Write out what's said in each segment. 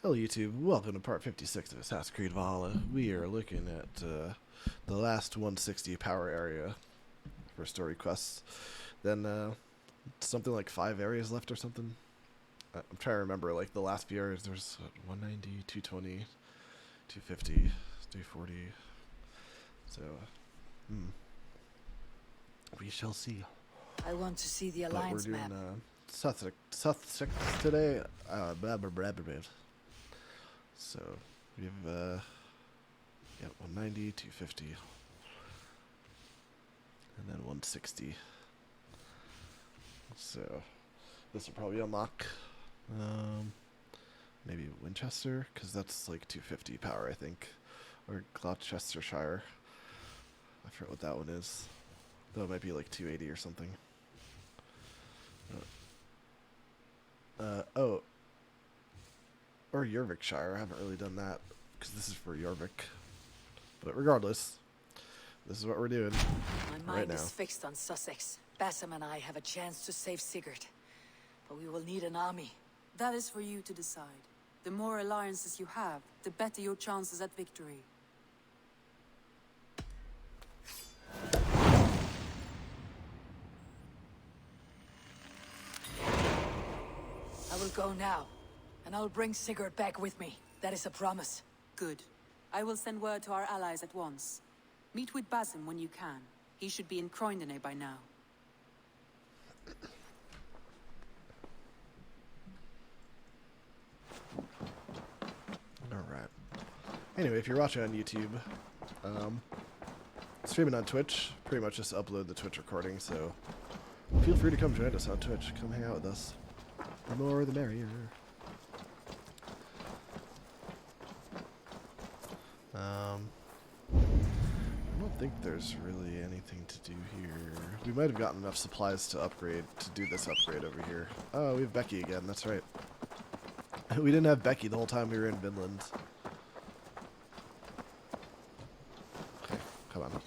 Hello YouTube, welcome to part 56 of Assassin's Creed Valhalla. We are looking at the last 160 power area for story quests. Then something like 5 areas left or something. I'm trying to remember, like the last few areas there's 190, 220, 250, 340. So, we shall see. I want to see the But alliance we're map. doing Suthsexe today. Blah, blah, blah, blah, blah. So we have 190, 250, and then 160. So this will probably unlock maybe Winchester, because that's like 250 power, I think, or Gloucestershire. I forget what that one is. Though it might be like 280 or something. Oh. Or Jorvikshire. I haven't really done that because this is for Jorvik. But regardless, this is what we're doing My right mind now. is fixed on Suthsexe. Bassam and I have a chance to save Sigurd. But we will need an army. That is for you to decide. The more alliances you have, the better your chances at victory. I will go now, and I'll bring Sigurd back with me. That is a promise. Good. I will send word to our allies at once. Meet with Basim when you can. He should be in Croydon by now. Alright. Anyway, if you're watching on YouTube, streaming on Twitch, pretty much just upload the Twitch recording, so feel free to come join us on Twitch. Come hang out with us. The more the merrier. I don't think there's really anything to do here. We might have gotten enough supplies to upgrade, to do this upgrade over here. Oh, we have Becky again, that's right. We didn't have Becky the whole time we were in Vinland. Okay, come on.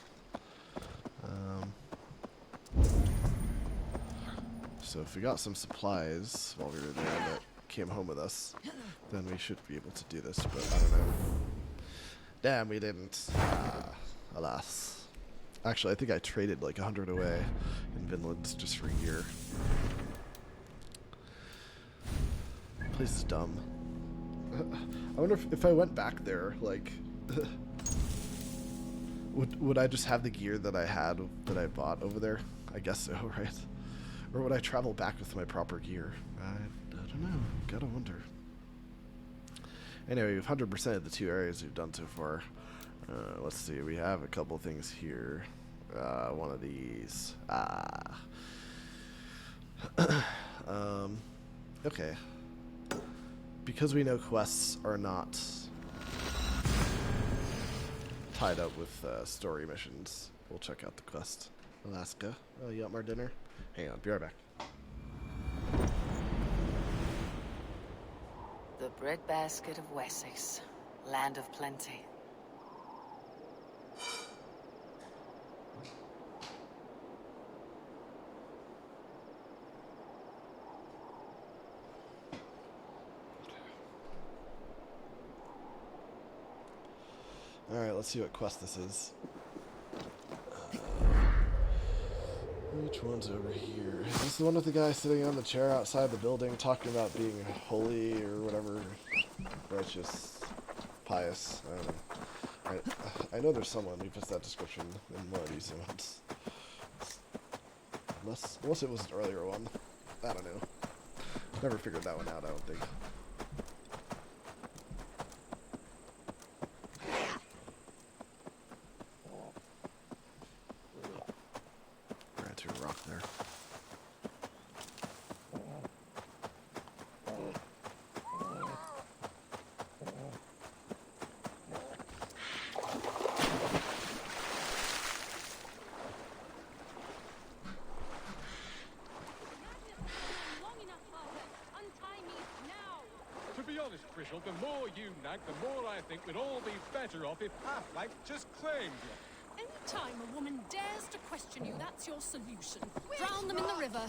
So if we got some supplies while we were there that came home with us, then we should be able to do this, but I don't know. Damn, we didn't. Alas. Actually, I think I traded like 100 away in Vinland just for a year. Place is dumb. I wonder if I went back there, like, would I just have the gear that I had, that I bought over there? I guess so, right? Or would I travel back with my proper gear? I don't know. Gotta wonder. Anyway, we've 100% of the 2 areas we've done so far. Let's see. We have a couple things here. One of these. Okay. Because we know quests are not tied up with story missions, we'll check out the quest. Alaska. Oh, you want more dinner? Hang on, be right back. The breadbasket of Wessex, land of plenty. Alright, let's see what quest this is. Which one's over here? Is this the one with the guy sitting on the chair outside the building talking about being holy or whatever? Righteous, pious, I don't know. I know there's someone who fits that description in one of these ones. Unless it was an earlier one. I don't know. Never figured that one out, I don't think. Ran through a rock there. To be honest, Grishel, the more you nag, the more I think we'd all be better off if Half-Life just claimed you. Only time a woman dares to question you, that's your solution. Drown them in the river.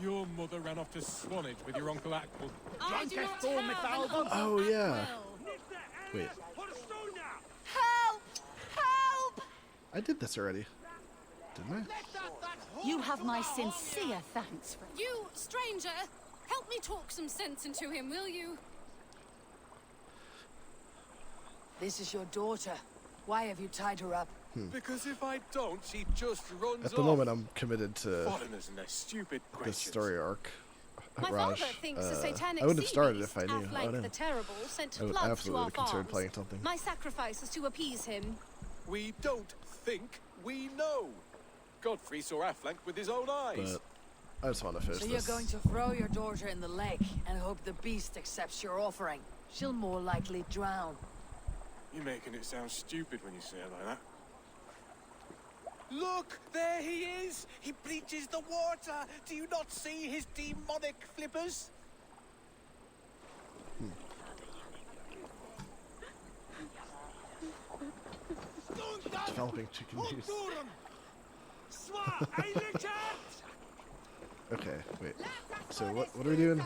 Your mother ran off to Swanage with your Uncle Axel. I do not have an uncle Oh, yeah. Atwell. Wait, Help! Help! I did this already, didn't I? You have my sincere thanks for... You, stranger, help me talk some sense into him, will you? This is your daughter. Why have you tied her up? Because if I don't, she just runs At the off. moment, I'm committed to Foreigners and their stupid this questions. story arc. My Raj, father thinks the satanic I wouldn't have sea started beast, if I knew. Affleck Oh, no. the Terrible, sent I would floods to absolutely our consider farms. playing something. My sacrifice is to appease him. We don't think, we know. Godfrey saw Affleck with his own eyes. But I just want to finish So this. you're going to throw your daughter in the lake and hope the beast accepts your offering. She'll more likely drown. You're making it sound stupid when you say it like that. Look, there he is! He bleaches the water! Do you not see his demonic flippers? Developing chicken juice. Okay, wait. So what are we doing?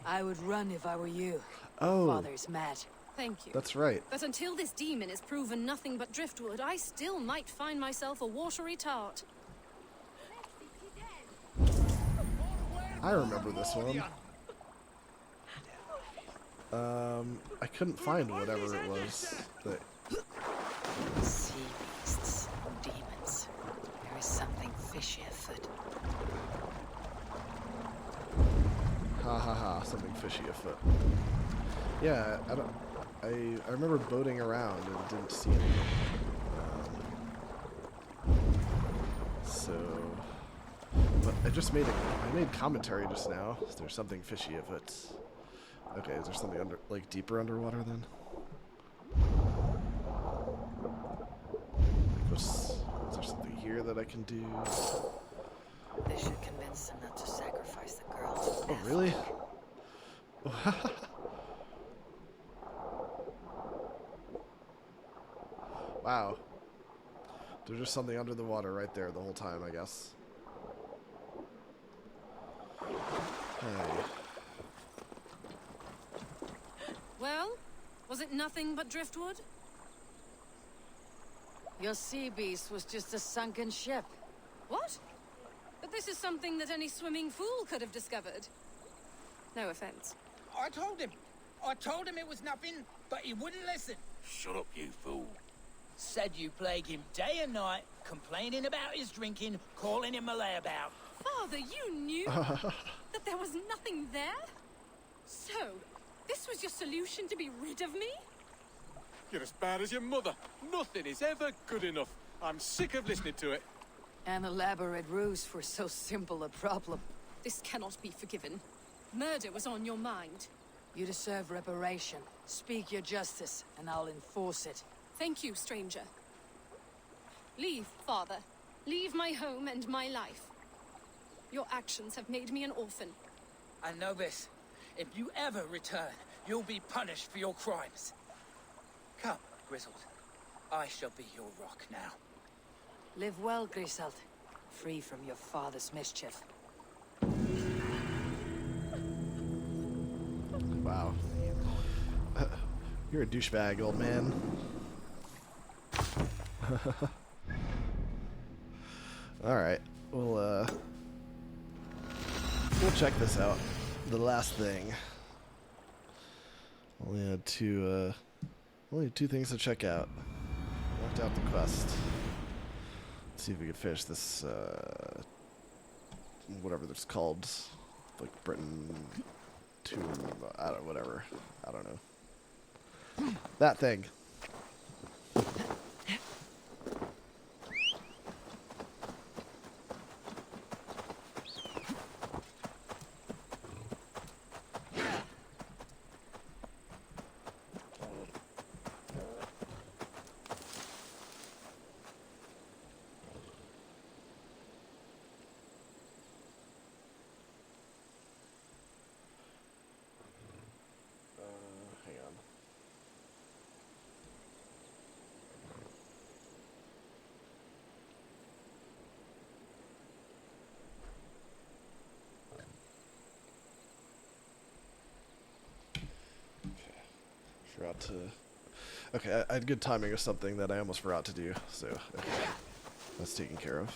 I would run if I were you. Oh, Father's mad. Thank you. that's right. But until this demon is proven nothing but driftwood, I still might find myself a watery tart. I remember this one. I couldn't find whatever it was that. Sea beasts, demons. There is something fishy afoot. Ha ha ha! Something fishy afoot. Yeah, I don't. I remember boating around and didn't see anything. So, but I made commentary just now. Is there something fishy afoot? Okay, is there something like deeper underwater then? Like is there something here that I can do? This should convince him not to sacrifice the girl to Oh, really? Wow. There's just something under the water right there the whole time, I guess. Hey. Well, was it nothing but driftwood? Your sea beast was just a sunken ship. What? But this is something that any swimming fool could have discovered. No offense. I told him it was nothing, but he wouldn't listen. Shut up, you fool. Said you plague him day and night, complaining about his drinking, calling him a layabout. Father, you knew that there was nothing there? So, this was your solution to be rid of me? You're as bad as your mother. Nothing is ever good enough. I'm sick of listening to it. An elaborate ruse for so simple a problem. This cannot be forgiven. Murder was on your mind. You deserve reparation. Speak your justice, and I'll enforce it. Thank you, stranger. Leave, father. Leave my home and my life. Your actions have made me an orphan. I know this. If you ever return, you'll be punished for your crimes. Come, Grizzled. I shall be your rock now. Live well, Grizzled. Free from your father's mischief. Wow. You're a douchebag, old man. Alright. We'll check this out. The last thing. Only had two things to check out. Knocked out the quest. Let's see if we can finish this whatever it's called. Like Britain Tomb, whatever. I don't know. That thing. Hang on. Forgot to... Okay, I had good timing of something that I almost forgot to do, so okay. That's taken care of.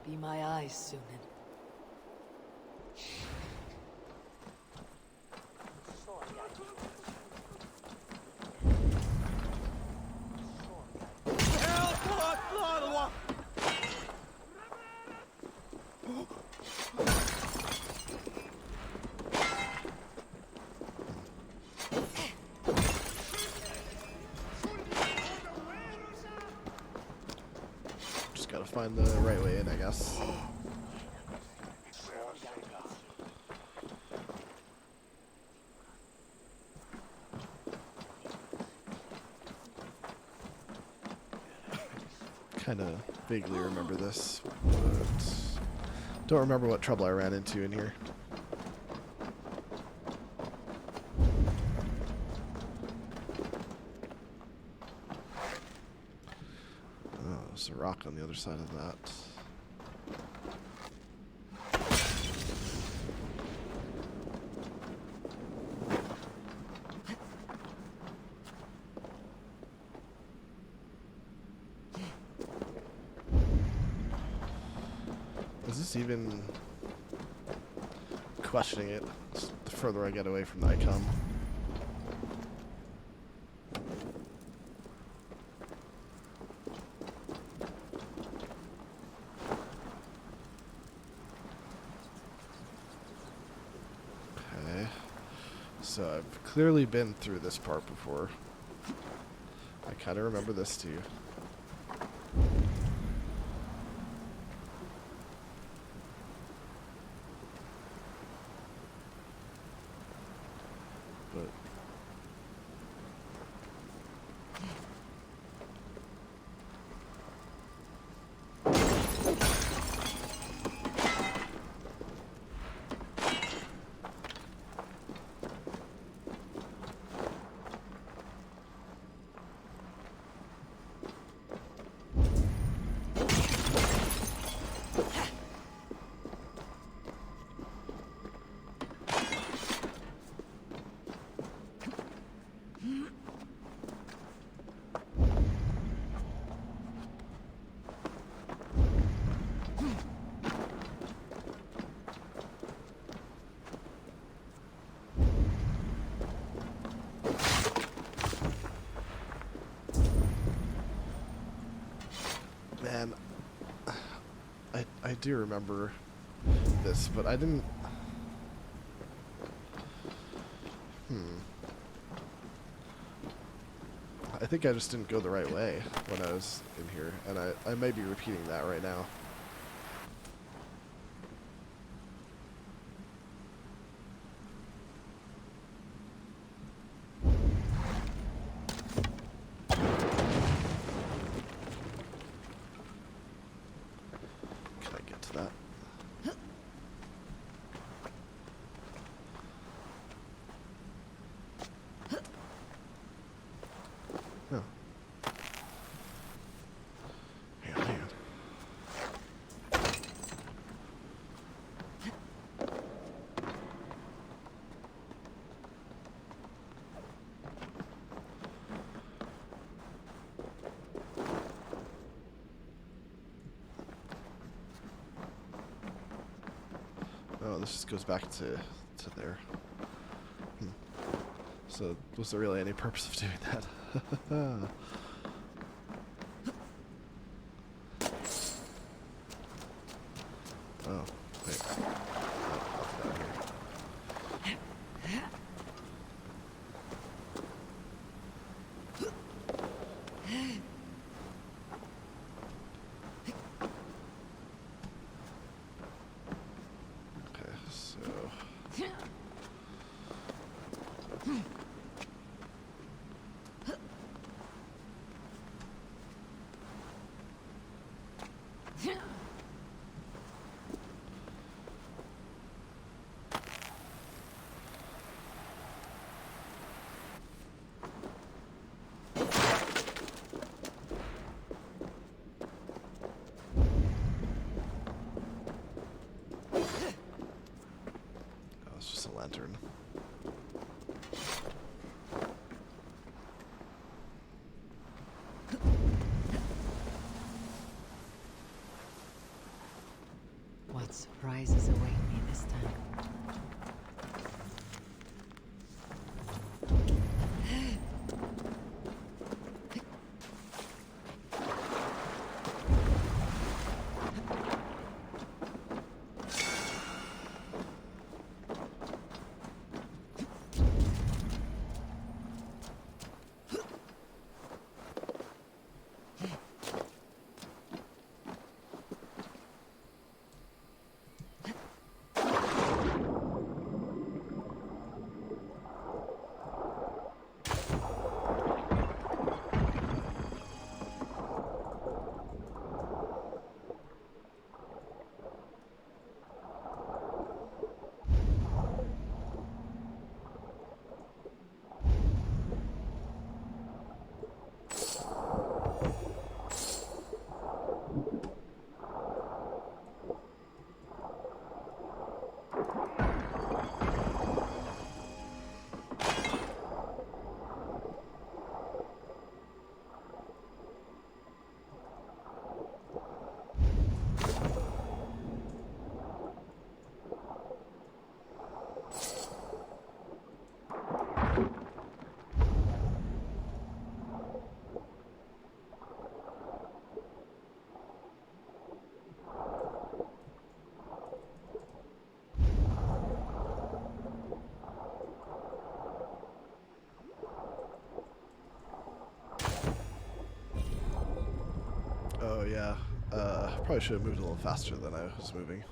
Be my eyes, Sunan. Just gotta find the right way in, I guess. Kind of vaguely remember this, but don't remember what trouble I ran into in here. Oh, there's a rock on the other side of that. Is this even questioning it? The further I get away from the icon. Okay. So I've clearly been through this part before. I kind of remember this too. But man, I do remember this, but I didn't. I think I just didn't go the right way when I was in here, and I may be repeating that right now. Can I get to that? No. Hang on, hang on. Oh, this just goes back to there. So, was there really any purpose of doing that? Oh, wait. Oh, down here. Okay, so... it's just a lantern. What surprises await me this time? Oh yeah. Probably should have moved a little faster than I was moving.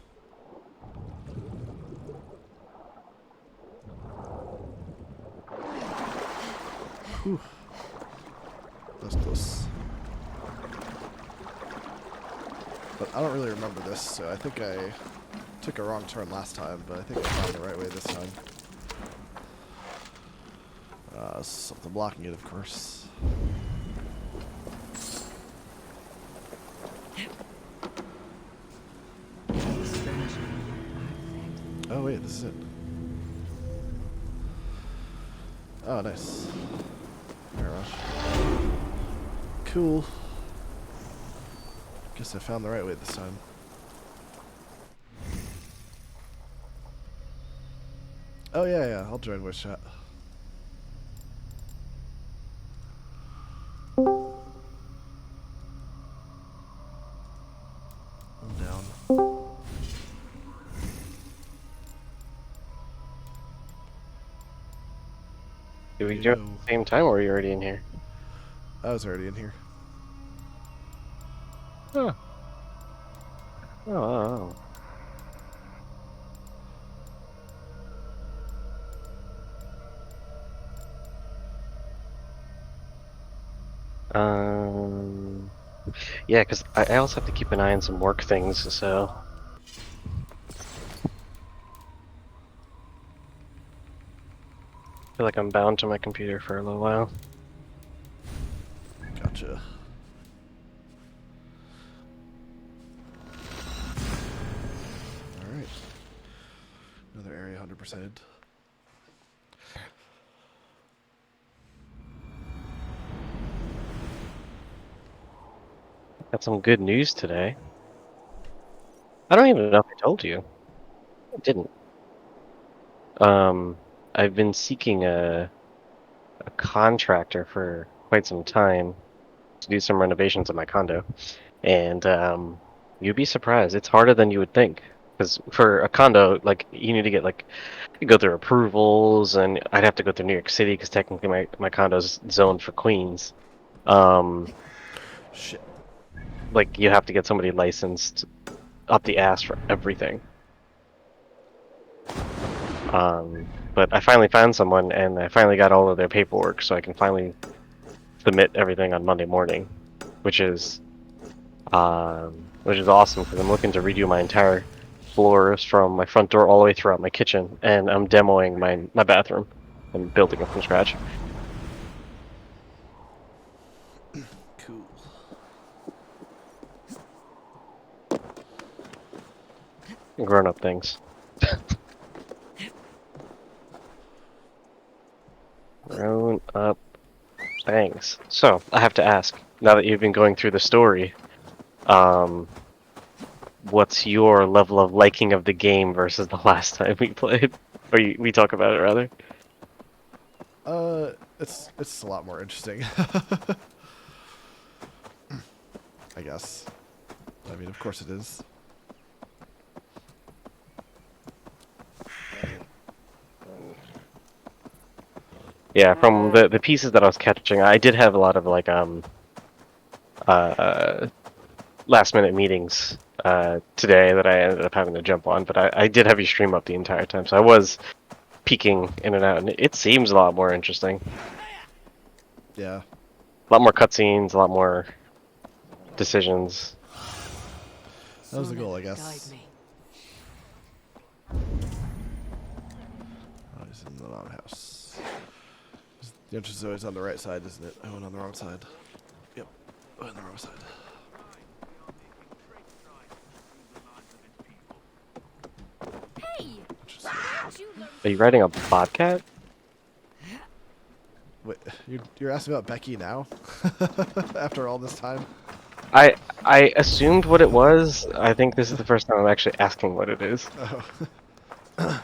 Whew. That's close. But I don't really remember this, so I think I took a wrong turn last time, but I think I found the right way this time. Something blocking it, of course. Oh wait, this is it. Oh, nice. Mirage. Cool. Guess I found the right way this time. Oh yeah, I'll join voice chat. I'm down. Did we do it at the same time, or were you already in here? I was already in here. Huh. Oh. Yeah, because I also have to keep an eye on some work things, so. I feel like I'm bound to my computer for a little while. Gotcha. Alright. Another area 100%. Got some good news today. I don't even know if I told you. I didn't. I've been seeking a contractor for quite some time to do some renovations in my condo, and you'd be surprised. It's harder than you would think. Because for a condo, like you need to get you go through approvals, and I'd have to go through New York City because technically my condo's zoned for Queens. Shit. Like you have to get somebody licensed up the ass for everything. But I finally found someone, and I finally got all of their paperwork, so I can finally submit everything on Monday morning, which is awesome because I'm looking to redo my entire floors from my front door all the way throughout my kitchen, and I'm demoing my bathroom and building it from scratch. Cool. Grown-up things. Grown up things. So, I have to ask, now that you've been going through the story, um, what's your level of liking of the game versus the last time we played? Or we talk about it, rather? It's a lot more interesting. I guess. I mean, of course it is. Yeah, from the pieces that I was catching, I did have a lot of, like, last-minute meetings today that I ended up having to jump on, but I did have you stream up the entire time, so I was peeking in and out, and it seems a lot more interesting. Yeah. A lot more cutscenes, a lot more decisions. That was the goal, I Someone guess. guide me. Oh, he's in the log house. The entrance is always on the right side, isn't it? I went on the wrong side. Yep. I went on the wrong side. Hey! Interesting. How'd you learn? Are you riding a bobcat? Wait, you're asking about Becky now? After all this time? I assumed what it was. I think this is the first time I'm actually asking what it is. Oh.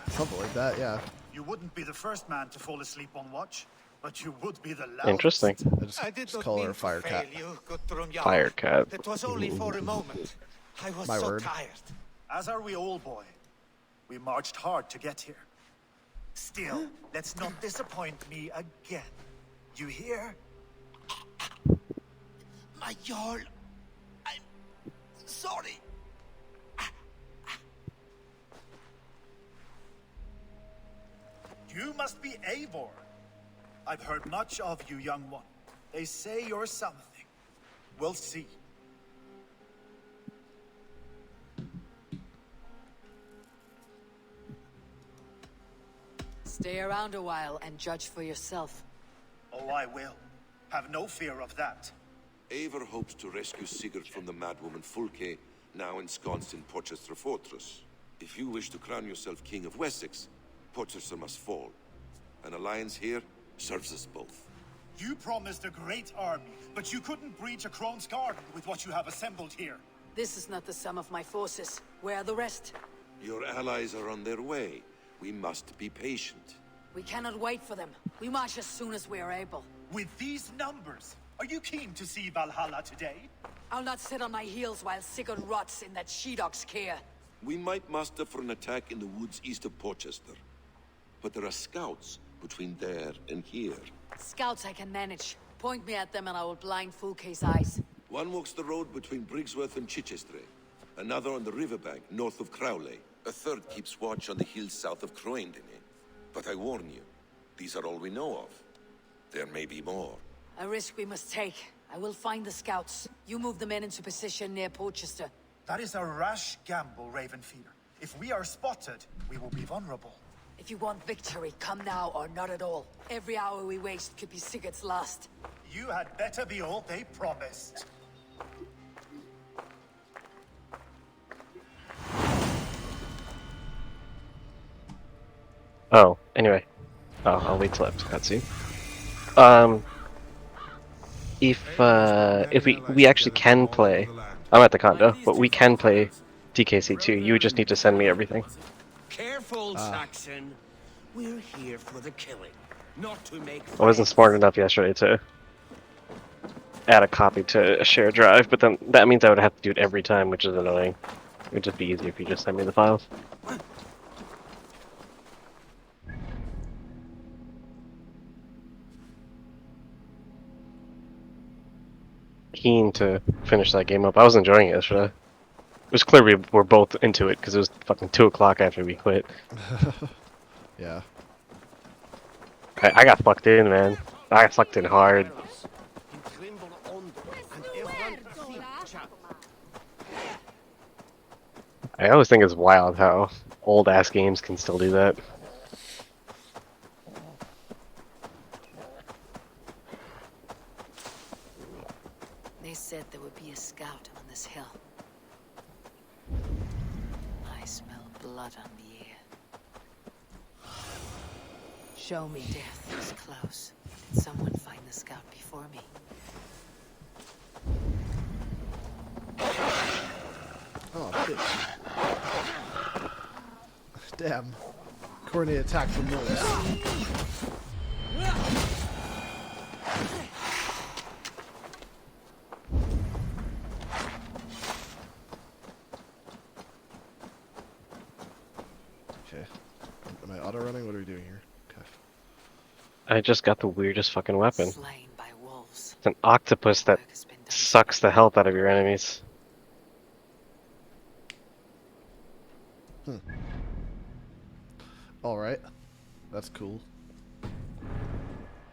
Something like that, yeah. You wouldn't be the first man to fall asleep on watch, but you would be the last. Interesting. I just call her a fire cat. Fire cat. It was only for a moment. I was My so word. tired. As are we all, boy. We marched hard to get here. Still, let's not disappoint me again. You hear? My Jarl, I'm sorry. You must be Eivor. I've heard much of you, young one. They say you're something. We'll see. Stay around a while and judge for yourself. Oh, I will. Have no fear of that. Eivor hopes to rescue Sigurd from the madwoman Fulke, now ensconced in Porchester Fortress. If you wish to crown yourself King of Wessex, Porchester must fall. An alliance here serves us both. You promised a great army, but you couldn't breach a Crone's garden with what you have assembled here. This is not the sum of my forces. Where are the rest? Your allies are on their way. We must be patient. We cannot wait for them. We march as soon as we are able. With these numbers, are you keen to see Valhalla today? I'll not sit on my heels while Sigurd rots in that she-dog's care. We might muster for an attack in the woods east of Porchester. But there are scouts between there and here. Scouts I can manage. Point me at them and I will blind Fulke's eyes. One walks the road between Briggsworth and Chichester. Another on the riverbank north of Crowley. A third keeps watch on the hills south of Croendene. But I warn you, these are all we know of. There may be more. A risk we must take. I will find the scouts. You move the men into position near Porchester. That is a rash gamble, Ravenfeeder. If we are spotted, we will be vulnerable. If you want victory, come now or not at all. Every hour we waste could be Sigurd's last. You had better be all they promised. Oh, anyway. Oh, I'll wait till after cutscene. If we actually can play, I'm at the condo, but we can play TKC2. You just need to send me everything. Careful, Saxon. We're here for the killing, not to make friends. I wasn't smart enough yesterday to add a copy to a shared drive, but then that means I would have to do it every time, which is annoying. It would just be easier if you just send me the files. Keen to finish that game up. I was enjoying it yesterday. It was clear we were both into it because it was fucking 2 o'clock after we quit. Yeah. I got fucked in, man. I got sucked in hard. I always think it's wild how old ass games can still do that. They said there would be a scout on this hill. I smell blood on the air. Show me death is close. Did someone find the scout before me? Oh, bitch. Damn. Coordinated attack from wolves. Okay. Am I auto-running? What are we doing here? Okay. I just got the weirdest fucking weapon. Slain by wolves. It's an octopus that Work has been done. sucks the health out of your enemies. Alright. That's cool.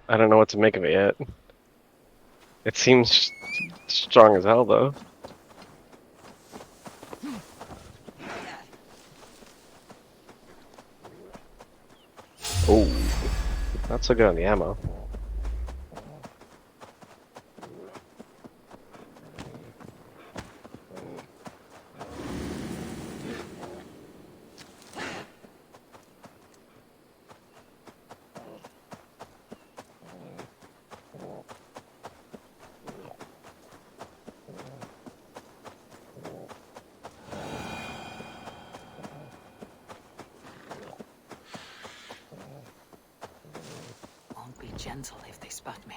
I don't know what to make of it yet. It seems strong as hell, though. Oh, not so good on the ammo. Won't be gentle if they spot me.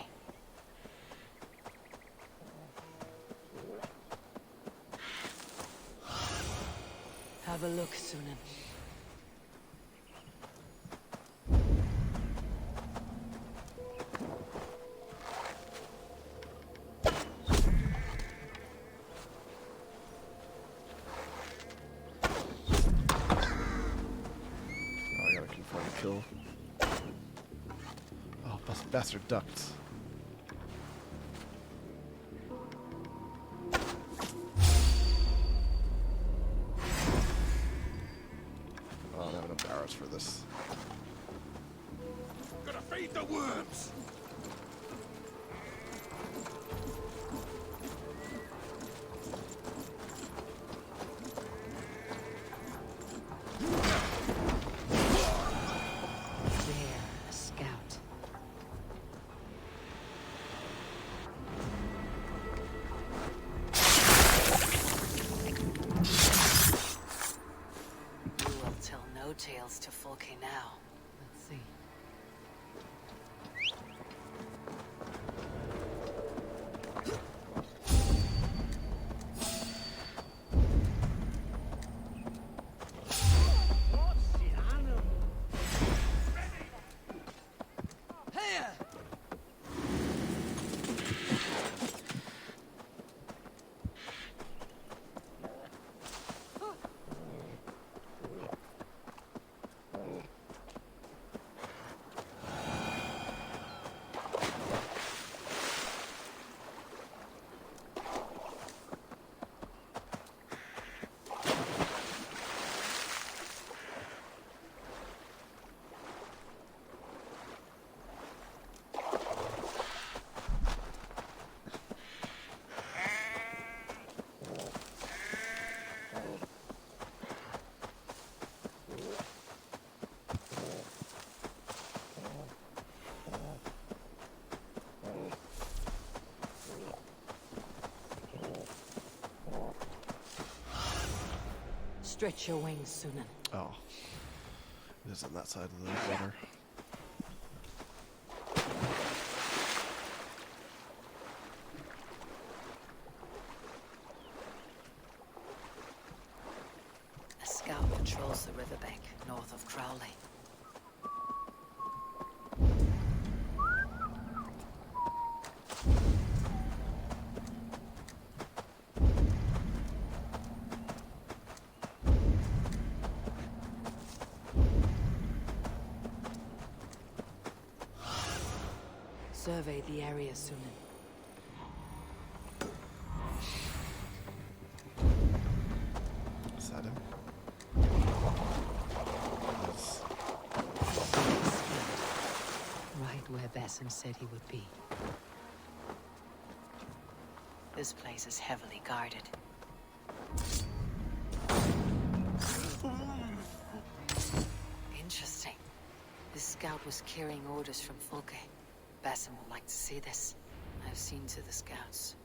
Have a look, Sunan. Oh, I gotta confirm the kill. Oh, bastard ducked. Oh, I don't have enough arrows for this. Gonna feed the worms! There, a scout. You will tell no tales to Fulke now. Let's see. Stretch your wings, Sunan. Oh. It is on that side of the water. A scout patrols the riverbank north of Crowley. Survey the area, Sunan. Is that him? Yes. Right where Basim said he would be. This place is heavily guarded. Interesting. This scout was carrying orders from Fulke. Basim will like to see this. I've seen to the scouts.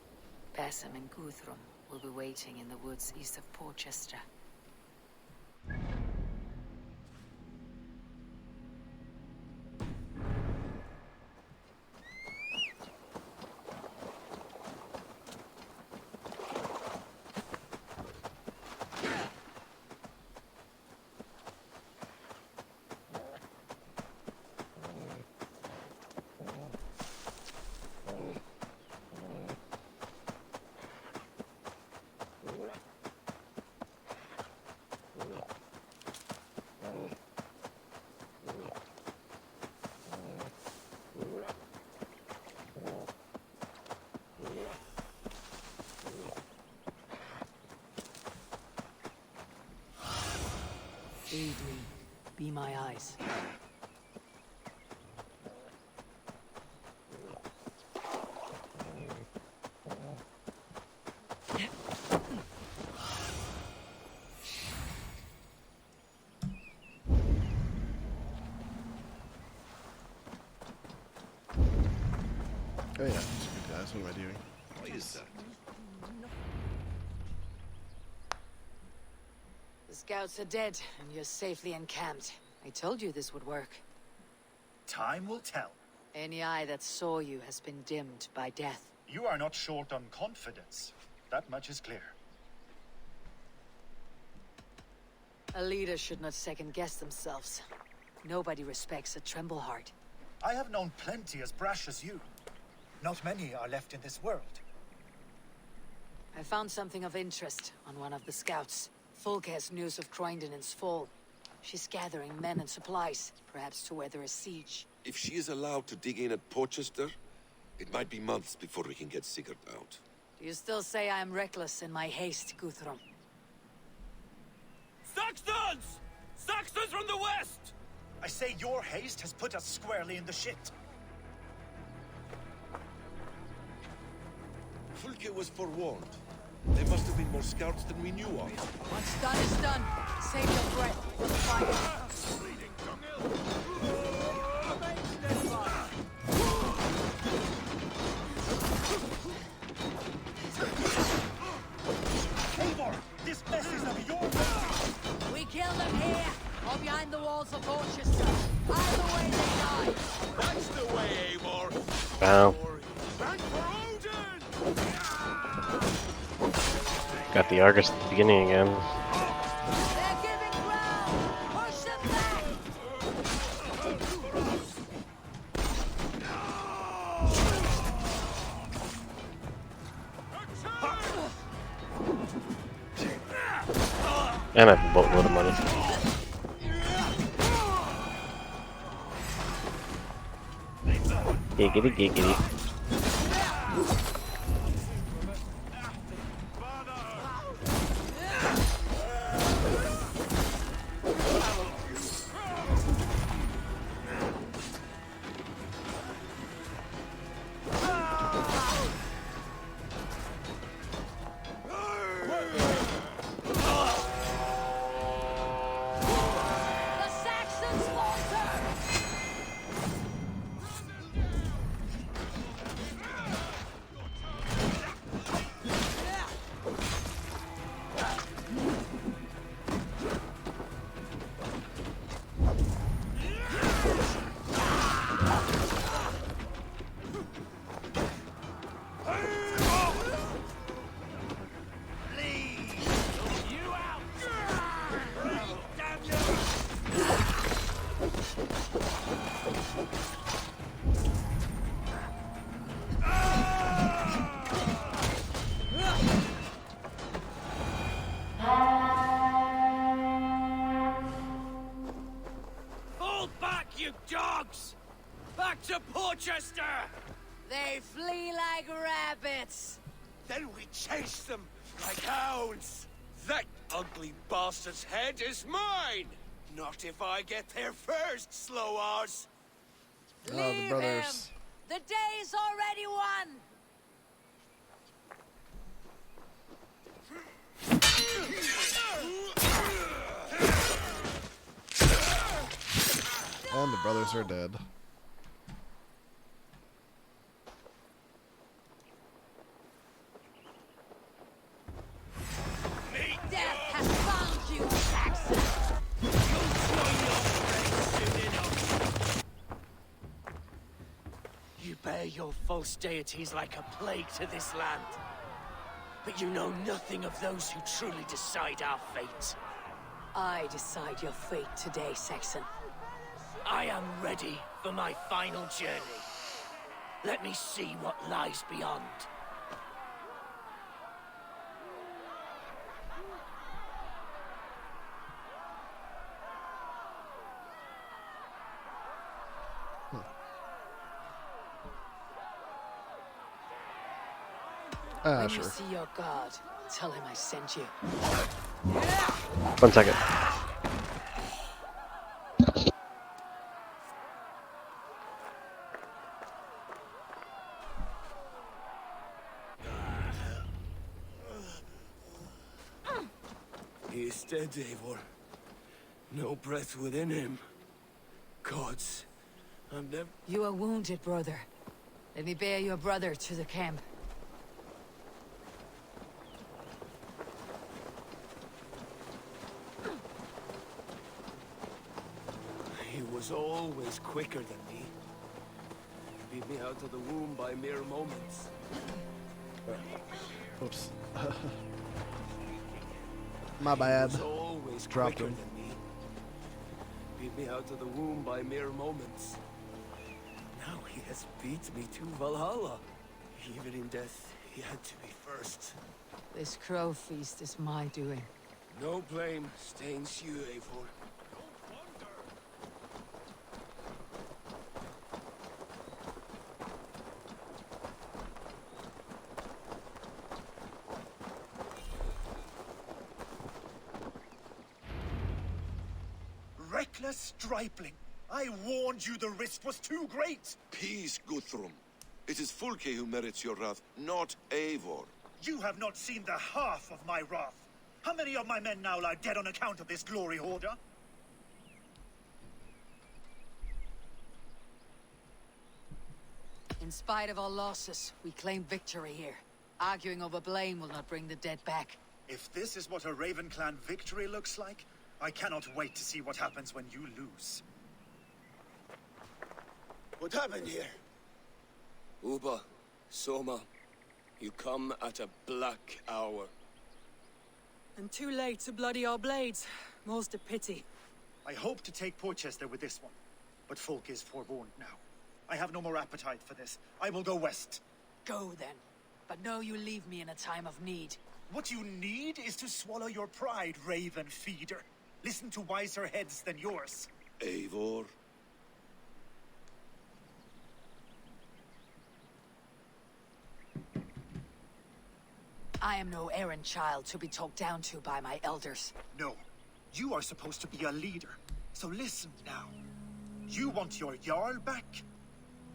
Basim and Guthrum will be waiting in the woods east of Porchester. Aid me. Be my eyes. Oh yeah, good guys. What am I doing? Why is that? The scouts are dead, and you're safely encamped. I told you this would work. Time will tell. Any eye that saw you has been dimmed by death. You are not short on confidence. That much is clear. A leader should not second-guess themselves. Nobody respects a tremble heart. I have known plenty as brash as you. Not many are left in this world. I found something of interest on one of the scouts. Fulke has news of Croydon's fall. She's gathering men and supplies, perhaps to weather a siege. If she is allowed to dig in at Porchester, it might be months before we can get Sigurd out. Do you still say I am reckless in my haste, Guthrum? Saxons! Saxons from the west! I say your haste has put us squarely in the shit. Fulke was forewarned. There must have been more scouts than we knew of. What's done is done. Save your breath for the fight. Eivor, this mess is of your making. We kill them here, or behind the walls of Porchester. Either way they die. That's the way, Eivor! Wow. Back for Odin! Got the Argus at the beginning again. They're giving ground. Push them back. And I have a boatload of money. Giggity giggity. The Saxons falter. Hold back, you dogs! Back to Porchester! They flee like rabbits. Then we chase them like hounds! That ugly bastard's head is mine! Not if I get there first, Slowars! Oh, the Leave brothers. him. The day's already won. And the brothers are dead. Death has found you, Saxon! You bear your false deities like a plague to this land. But you know nothing of those who truly decide our fate. I decide your fate today, Saxon. I am ready for my final journey. Let me see what lies beyond. When Sure. you see your god, tell him I sent you. 1 second. He is dead, Eivor. No breath within him. Gods, I'm never... You are wounded, brother. Let me bear your brother to the camp. He was always quicker than me. Beat me out of the womb by mere moments. Oops. My bad. He was always Dropped quicker him. than me. Beat me out of the womb by mere moments. Now he has beat me to Valhalla. Even in death, he had to be first. This crow feast is my doing. No blame stains you, Eivor. Reckless stripling! I warned you the risk was too great! Peace, Guthrum. It is Fulke who merits your wrath, not Eivor. You have not seen the half of my wrath. How many of my men now lie dead on account of this glory hoarder? In spite of our losses, we claim victory here. Arguing over blame will not bring the dead back. If this is what a Raven Clan victory looks like, I cannot wait to see what happens when you lose. What happened here? Uba, Soma, you come at a black hour. And too late to bloody our blades. More's the pity. I hope to take Porchester with this one, but Folk is forewarned now. I have no more appetite for this. I will go west. Go then. But know you leave me in a time of need. What you need is to swallow your pride, Raven Feeder. Listen to wiser heads than yours. Eivor? I am no errand child to be talked down to by my elders. No, you are supposed to be a leader. So listen now. You want your Jarl back?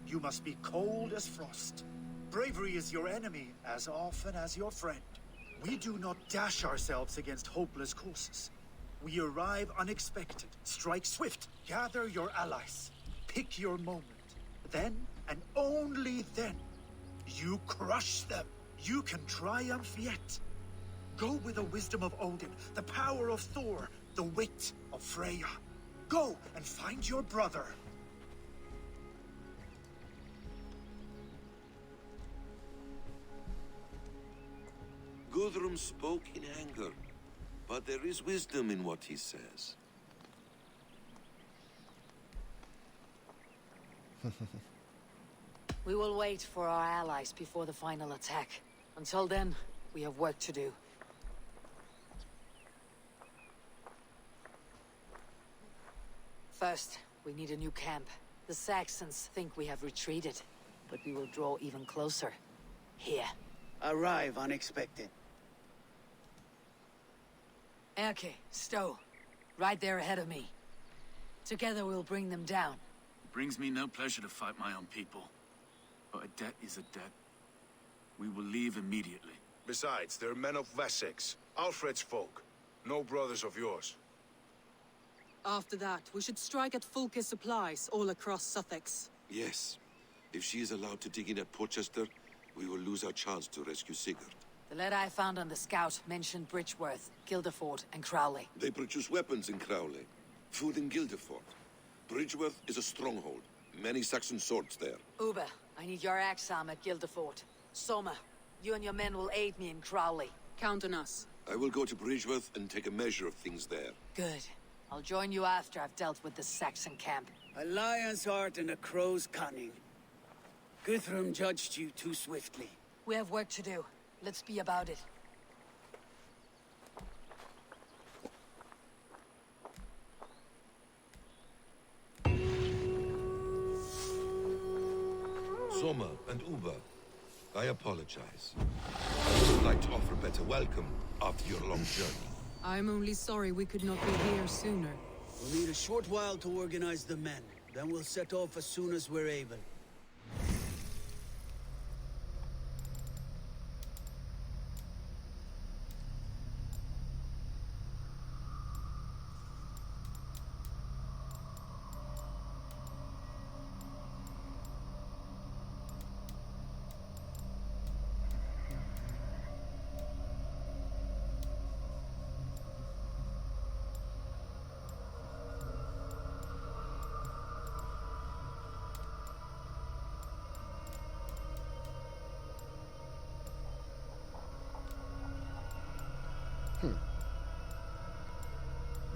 You must be cold as frost. Bravery is your enemy as often as your friend. We do not dash ourselves against hopeless causes. We arrive unexpected, strike swift, gather your allies, pick your moment. Then, and only then, you crush them. You can triumph yet. Go with the wisdom of Odin, the power of Thor, the wit of Freya. Go and find your brother. Guthrum spoke in anger, but there is wisdom in what he says. We will wait for our allies before the final attack. Until then, we have work to do. First, we need a new camp. The Saxons think we have retreated, but we will draw even closer. Here. Arrive unexpected. Erke, Stowe. Right there ahead of me. Together we'll bring them down. It brings me no pleasure to fight my own people. But a debt is a debt. We will leave immediately. Besides, they're men of Wessex, Alfred's folk. No brothers of yours. After that, we should strike at Fulke supplies all across Suthsexe. Yes. If she is allowed to dig in at Portchester, we will lose our chance to rescue Sigurd. The letter I found on the scout mentioned Bridgeworth, Guildeford, and Crowley. They produce weapons in Crowley, food in Guildeford. Bridgeworth is a stronghold. Many Saxon swords there. Uber, I need your axe arm at Guildeford. Soma, you and your men will aid me in Crowley. Count on us. I will go to Bridgeworth and take a measure of things there. Good. I'll join you after I've dealt with the Saxon camp. A lion's heart and a crow's cunning. Guthrum judged you too swiftly. We have work to do. Let's be about it. Soma and Uber, I apologize. I would like to offer a better welcome after your long journey. I'm only sorry we could not be here sooner. We'll need a short while to organize the men. Then we'll set off as soon as we're able.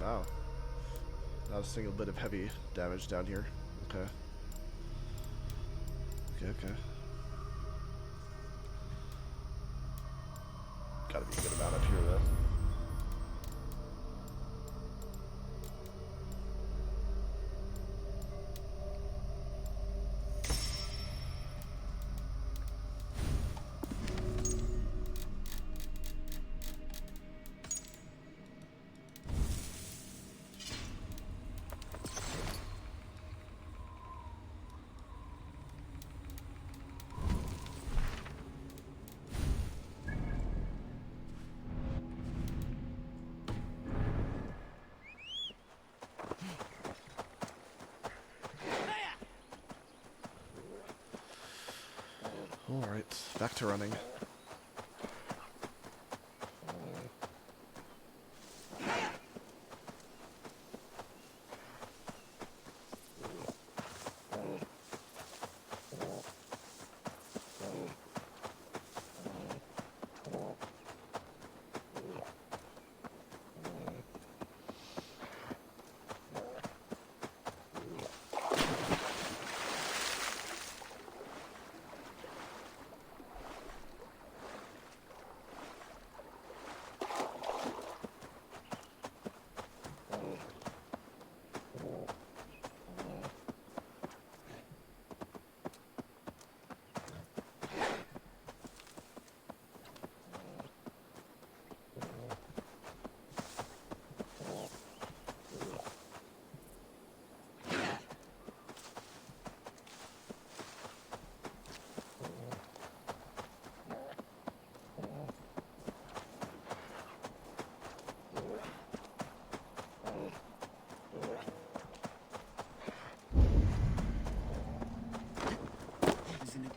Wow. Not a single bit of heavy damage down here. Okay. Okay. Gotta be a good amount up here, though. Alright, back to running.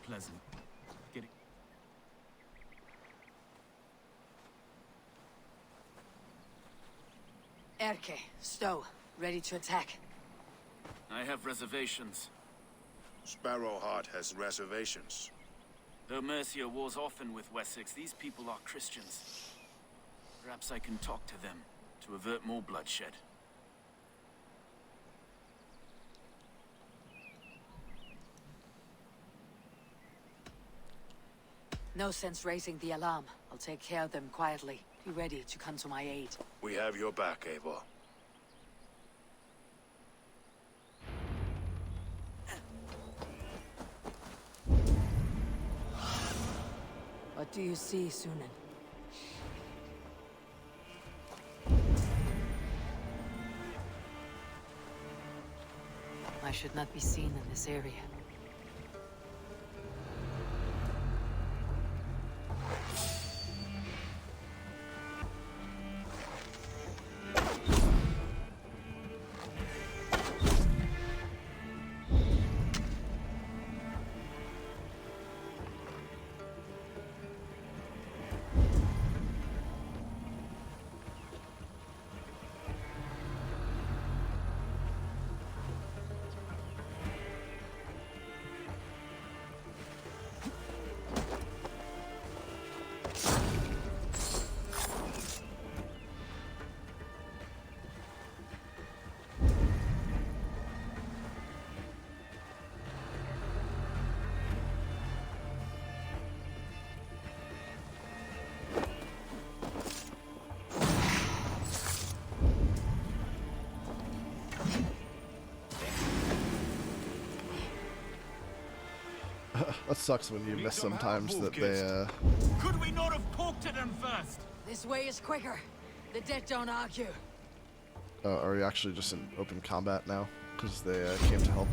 Pleasant. Getting... Erke, Stowe, ready to attack. I have reservations. Sparrowheart has reservations. Though Mercia wars often with Wessex, these people are Christians. Perhaps I can talk to them to avert more bloodshed. No sense raising the alarm. I'll take care of them quietly. Be ready to come to my aid. We have your back, Eivor. What do you see, Sunan? I should not be seen in this area. That sucks when you miss sometimes that they, Could we not have poked at them first? This way is quicker. The dead don't argue. are we actually just in open combat now? Because they came to help.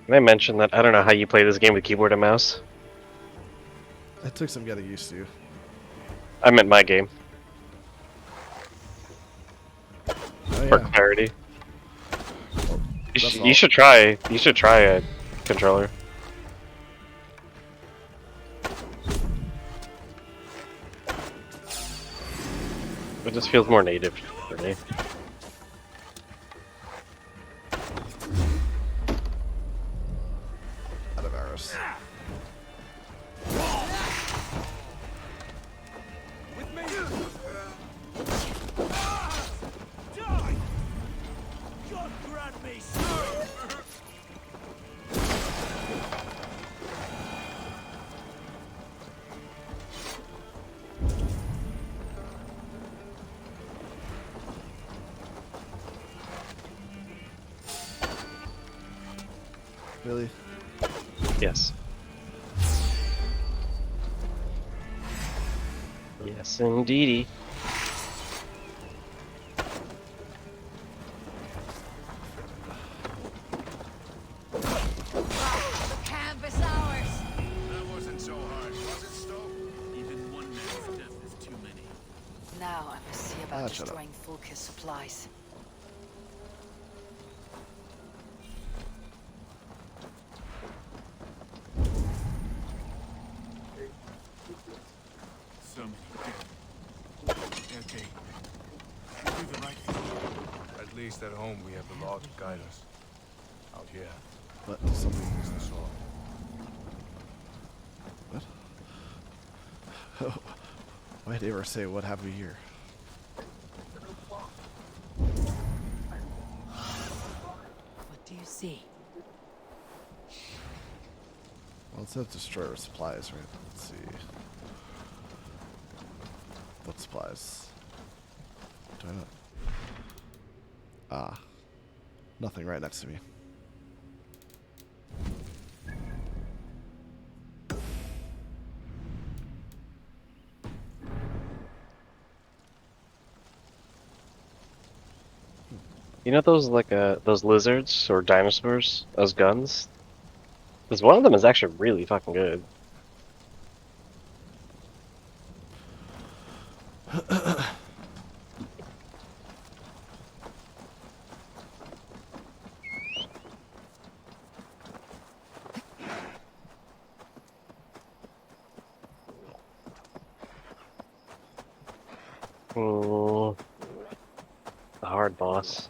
Can I mention that I don't know how you play this game with keyboard and mouse? It took some getting used to. I meant my game. Oh, For yeah. clarity. That's You should try a controller. It just feels more native for me. Out of arrows. With me! Die! God grant me strength! Really? Yes. Yes, indeedy. The camp is ours. That wasn't so hard, was it, Stoke? Even one man's death is too many. Now I must see about shut up. destroying Fulke's supplies. So many dead. Okay. We'll do the right thing. At least at home we have the law to guide us. Out here, What? Something. is the sword. What? Why'd they ever say, what have we here? What do you see? Well, it says destroy our supplies, right? Let's see. What supplies? Do I not? Ah. Nothing right next to me. You know those those lizards or dinosaurs as guns? Because one of them is actually really fucking good. The hard boss.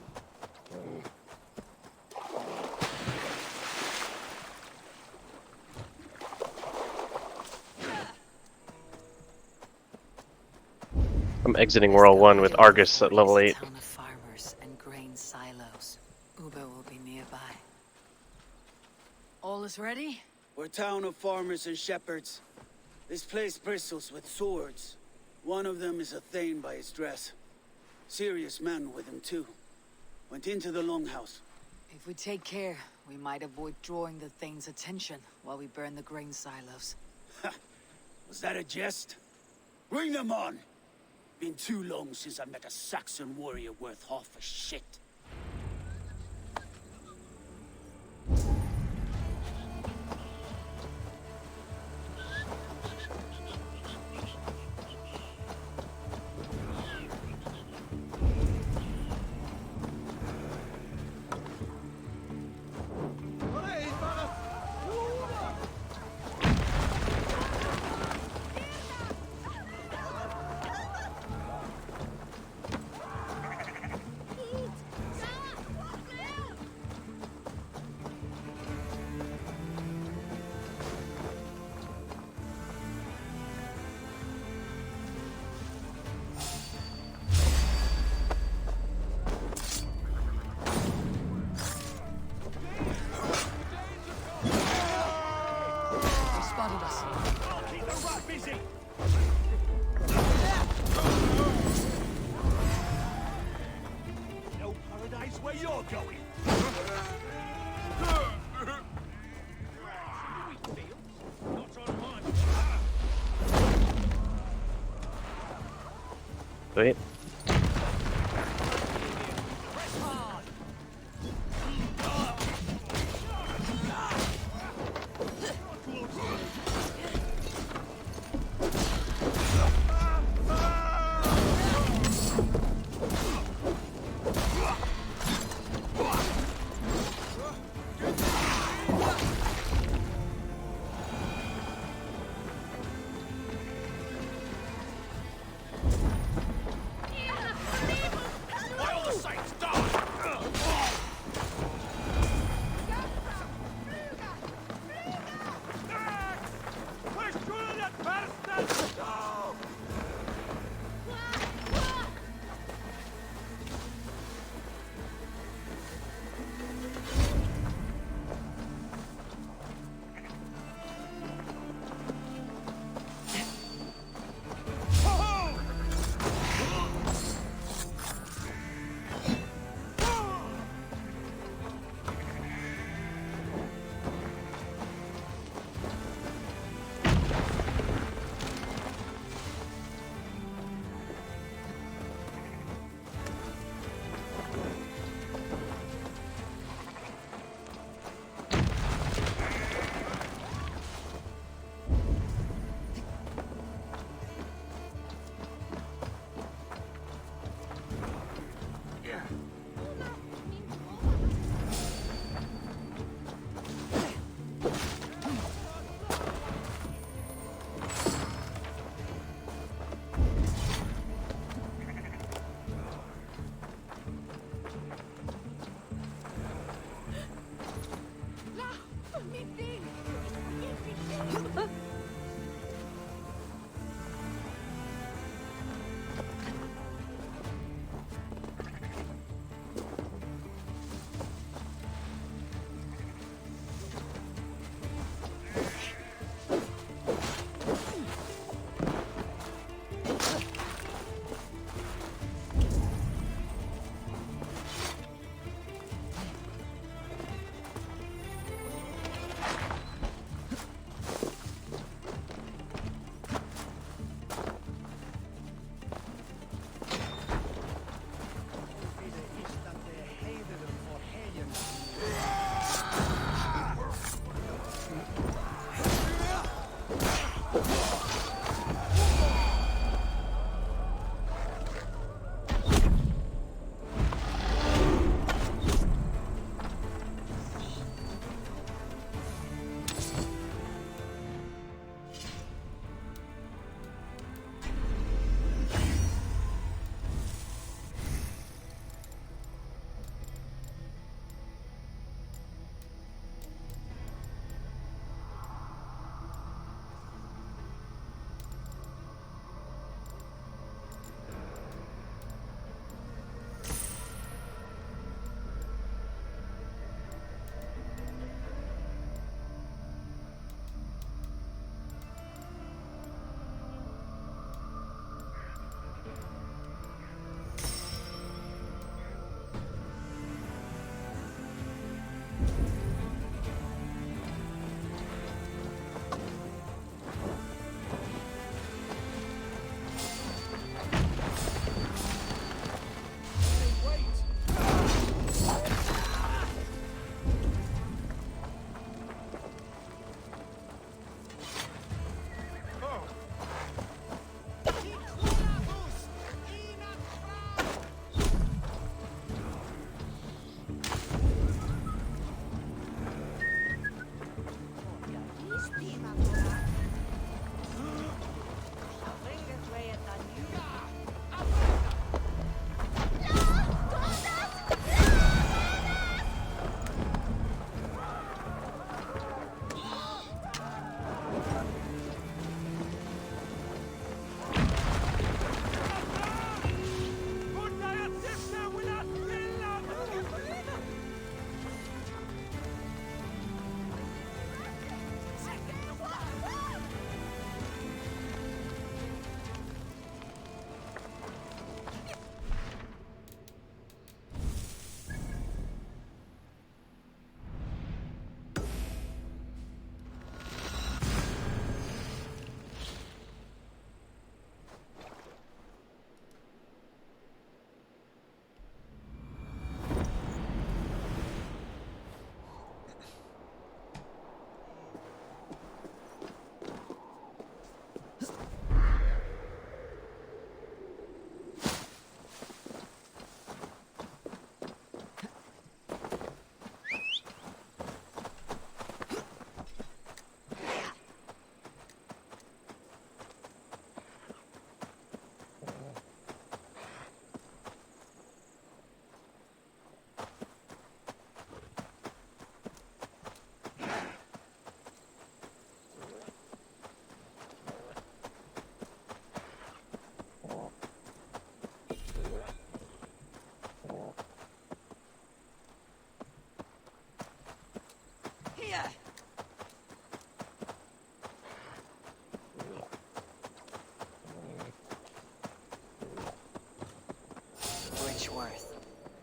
I'm exiting World 1 with Argus at level 8. Town of farmers and grain silos. Uber will be nearby. All is ready? We're a town of farmers and shepherds. This place bristles with swords. One of them is a Thane by his dress. Serious man with him too. Went into the longhouse. If we take care, we might avoid drawing the Thane's attention while we burn the grain silos. Was that a jest? Bring them on! Been too long since I met a Saxon warrior worth half a shit. place where you're going. Wait.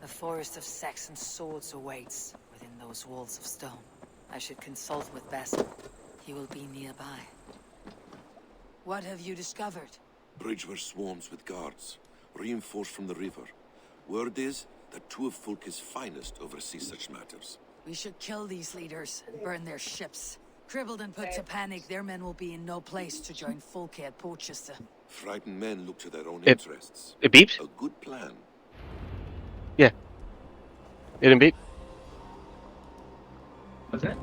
The forest of Saxon swords awaits within those walls of stone. I should consult with Basim. He will be nearby. What have you discovered? Bridge were swarms with guards, reinforced from the river. Word is that two of Fulke's finest oversee such matters. We should kill these leaders and burn their ships. Crippled and put to panic, their men will be in no place to join Fulke at Portchester. Frightened men look to their own It interests. beeped? A good plan. Yeah. It didn't beep. What's that?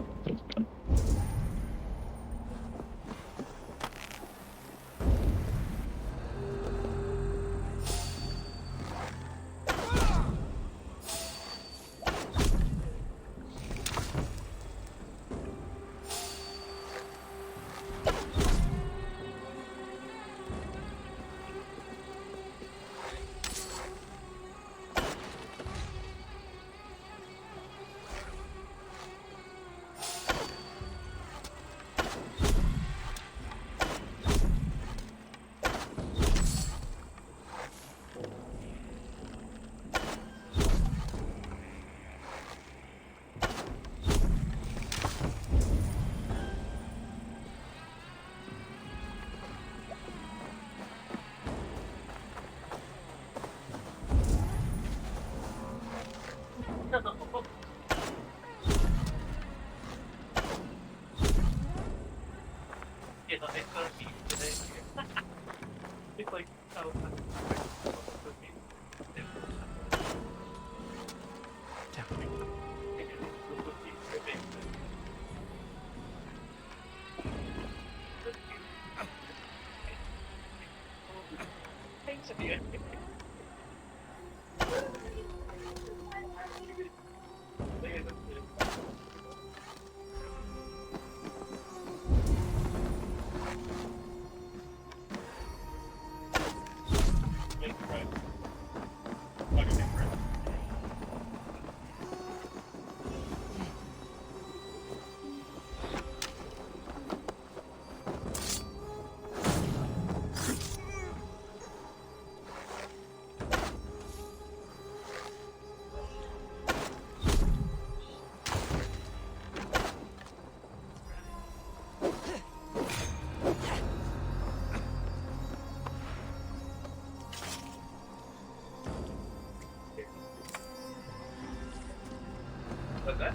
What's that?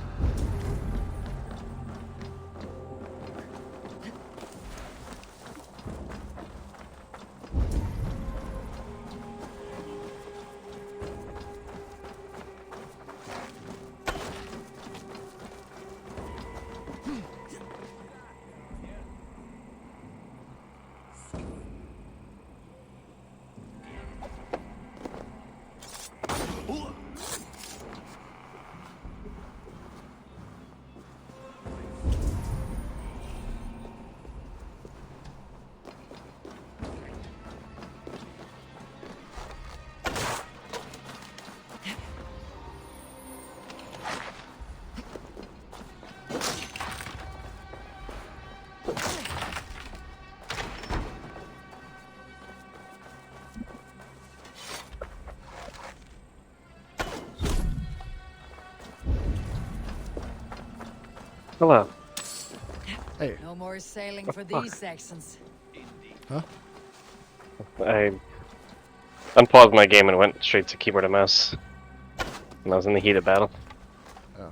Hello. Hey. No more sailing for these Saxons. Huh? I unpaused my game and went straight to keyboard and mouse. And I was in the heat of battle. Oh.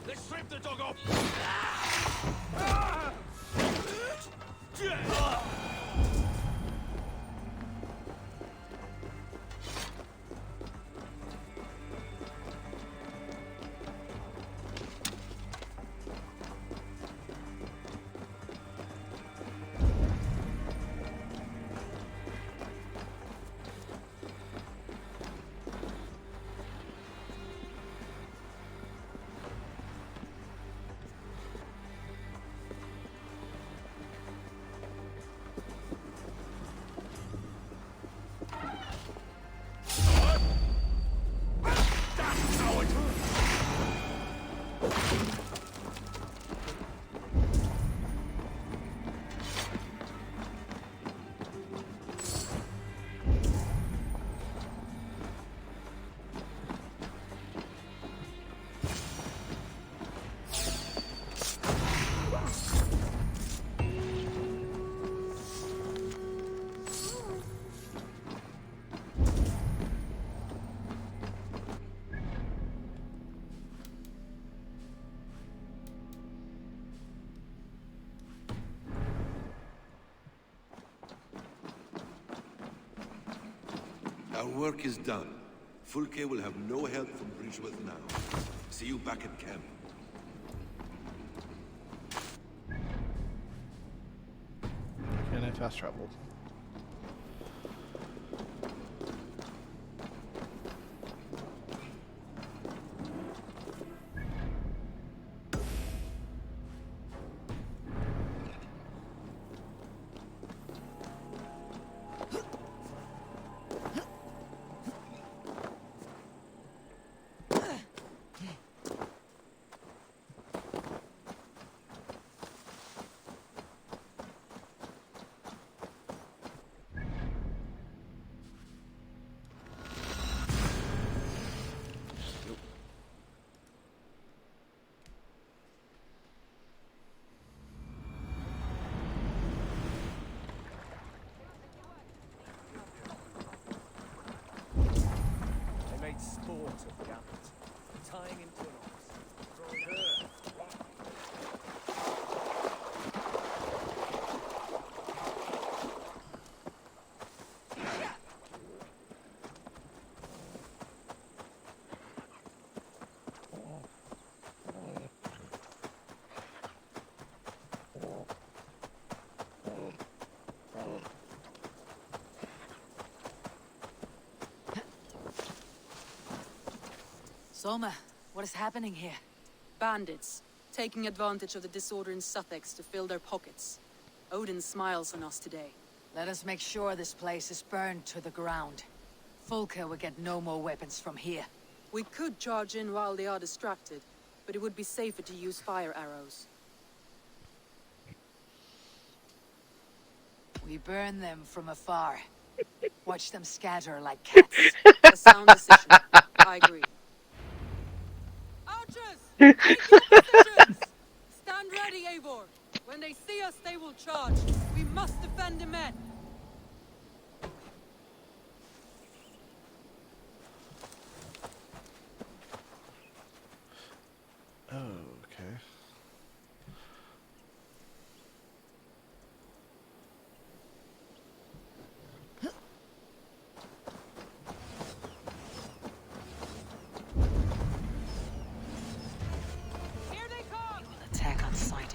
Let's strip the dog off! Our work is done. Fulke will have no help from Bridgeworth now. See you back at camp. Can I fast travel? They made sport of Gambit, tying him to an ox, throwing her. Soma, what is happening here? Bandits, taking advantage of the disorder in Suthsexe to fill their pockets. Odin smiles on us today. Let us make sure this place is burned to the ground. Fulke will get no more weapons from here. We could charge in while they are distracted, but it would be safer to use fire arrows. We burn them from afar. Watch them scatter like cats. A sound decision. I agree. Archers! Take your positions! Stand ready, Eivor. When they see us, they will charge. We must defend the men. Oh, okay. Here they come! Attack on sight.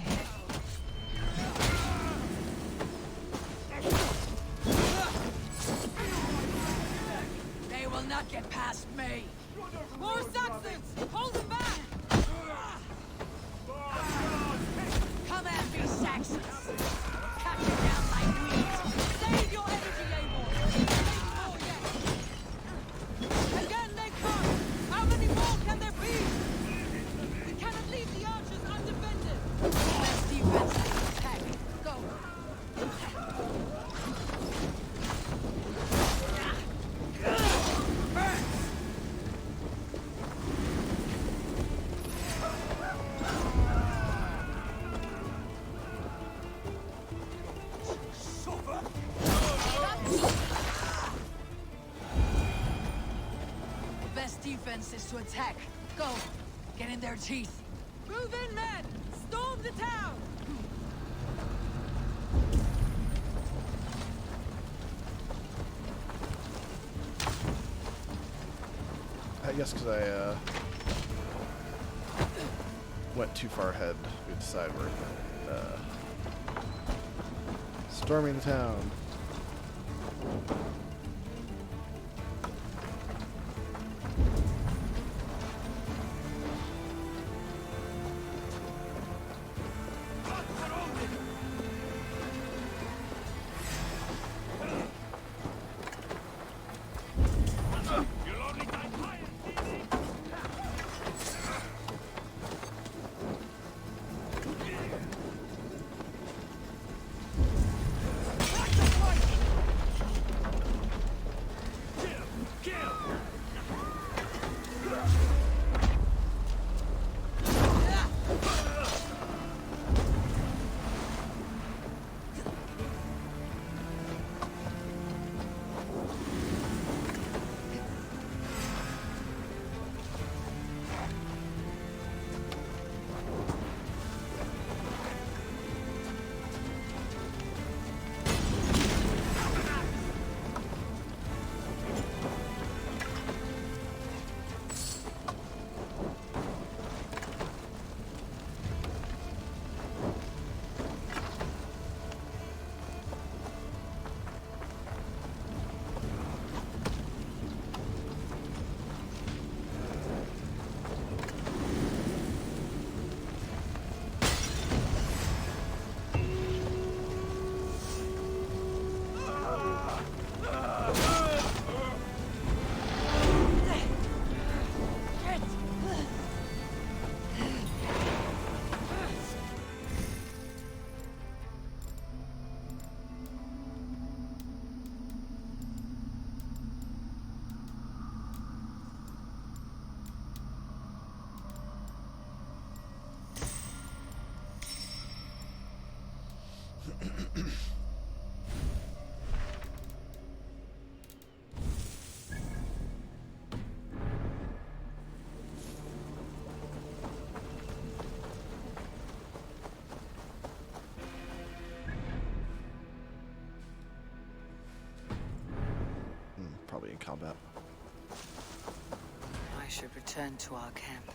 They will not get past me. More Saxons! Hold them back! Come at me, Saxons. Cut you down like weeds. Save your energy, Eivor! More yet! Again they come! How many more can there be? We cannot leave the archers undefended! Best defense is attack. Go. The best defense is to attack. Go. Get in their teeth. Move in, men! Storm the town! I guess because I went too far ahead, we decided we're storming the town. probably in combat. I should return to our camp.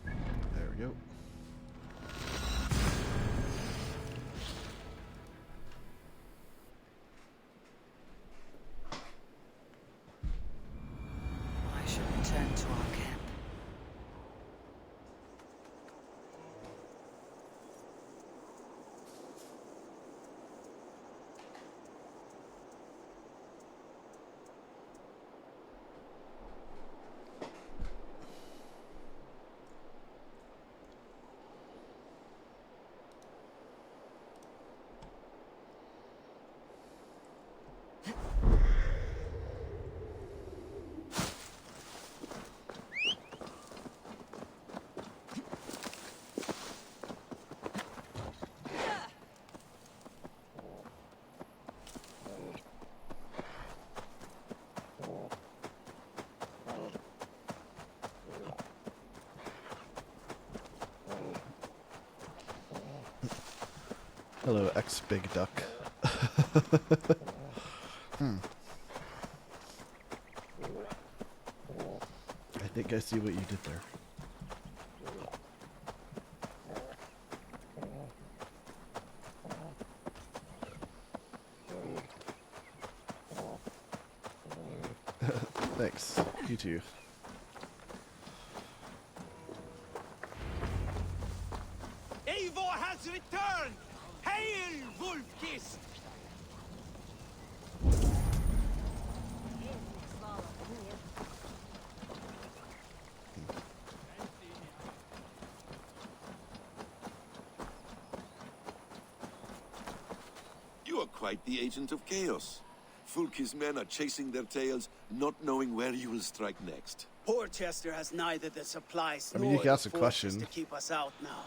There we go. I should return to our camp. Hello, ex-big duck. I think I see what you did there. Thanks. You too. Eivor has returned! Hail, Wolfkist! You are quite the agent of chaos. Fulki's men are chasing their tails, not knowing where you will strike next. Porchester has neither the supplies I mean, you nor can the ask a forces question. to keep us out now.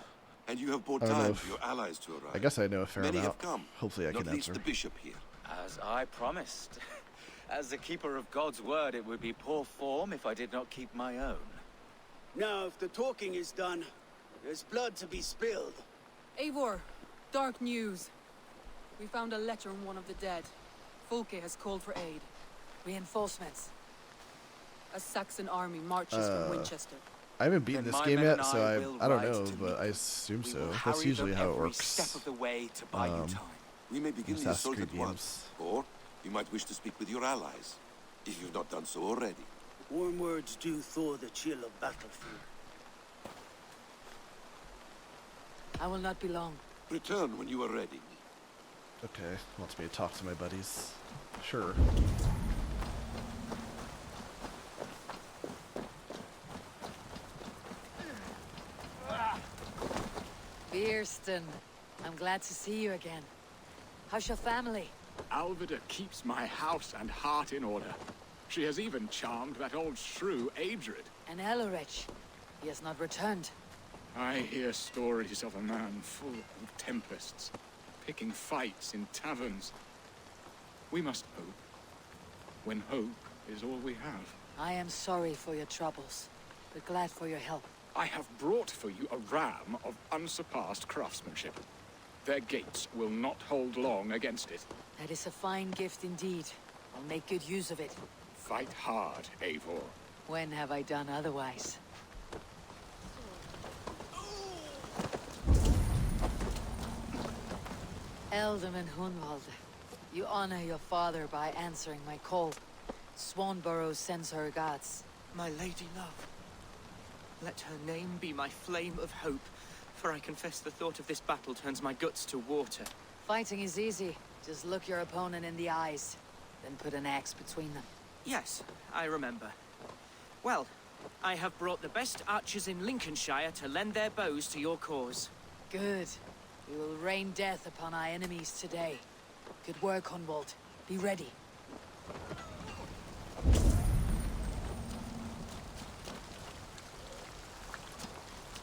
And you have bought I don't know time if- for your allies to arrive. I guess I know a fair Many amount. have come. Hopefully I not can least answer. the bishop here. As I promised. As the keeper of God's word, it would be poor form if I did not keep my own. Now, if the talking is done, there's blood to be spilled. Eivor, dark news. We found a letter from one of the dead. Fulke has called for aid. Reinforcements. A Saxon army marches from Winchester. I haven't beaten Then this my game men yet, and so I will I don't ride know, to but meet I them. assume We so. will That's harry usually them how it every works. step of the way to buy you time. We may begin the Assassin's assault Creed at once, games. or you might wish to speak with your allies, if you've not done so already. Warm words do thaw the chill of battlefield. I will not be long. Return when you are ready. Okay, wants me to talk to my buddies. Sure. Bierston, I'm glad to see you again. How's your family? Alvida keeps my house and heart in order. She has even charmed that old shrew, Adrid. And Elorich, he has not returned. I hear stories of a man full of tempests, picking fights in taverns. We must hope, when hope is all we have. I am sorry for your troubles, but glad for your help. I have brought for you a ram of unsurpassed craftsmanship. Their gates will not hold long against it. That is a fine gift indeed. I'll make good use of it. Fight hard, Eivor. When have I done otherwise? Ealdorman Hunwald, you honor your father by answering my call. Swanborough sends her regards. My lady love, let her name be my flame of hope, for I confess the thought of this battle turns my guts to water. Fighting is easy. Just look your opponent in the eyes, then put an axe between them. Yes, I remember. Well, I have brought the best archers in Lincolnshire to lend their bows to your cause. Good. We will rain death upon our enemies today. Good work, Hunwald. Be ready.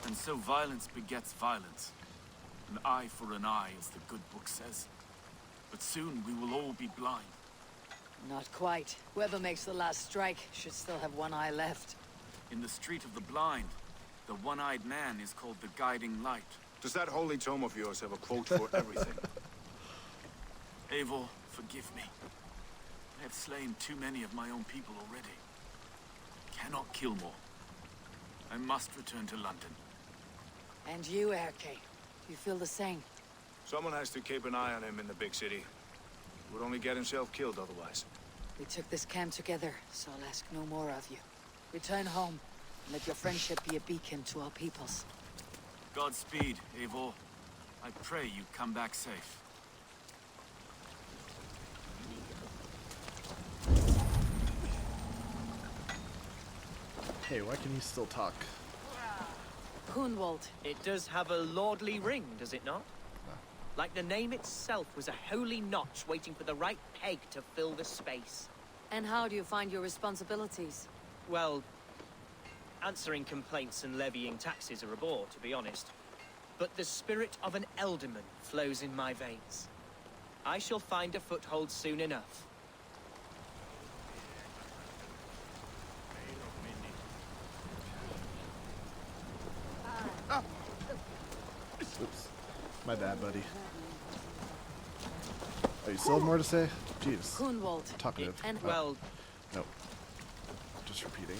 And so violence begets violence. An eye for an eye, as the good book says. But soon we will all be blind. Not quite. Whoever makes the last strike should still have one eye left. In the Street of the Blind, the one-eyed man is called the Guiding Light. Does that holy tome of yours have a quote for everything? Eivor, forgive me. I have slain too many of my own people already. Cannot kill more. I must return to London. And you, Erke, you feel the same? Someone has to keep an eye on him in the big city. He would only get himself killed otherwise. We took this camp together, so I'll ask no more of you. Return home, and let your friendship be a beacon to our peoples. Godspeed, Eivor. I pray you come back safe. Hey, why can he still talk? Kunwald. It does have a lordly ring, does it not? Like the name itself was a holy notch waiting for the right peg to fill the space. And how do you find your responsibilities? Well, answering complaints and levying taxes are a bore, to be honest. But the spirit of an elderman flows in my veins. I shall find a foothold soon enough. Oops. My bad, buddy. Oh, you still have more to say? Jeez. Kunwald. Talkative. And well... Nope. Just repeating.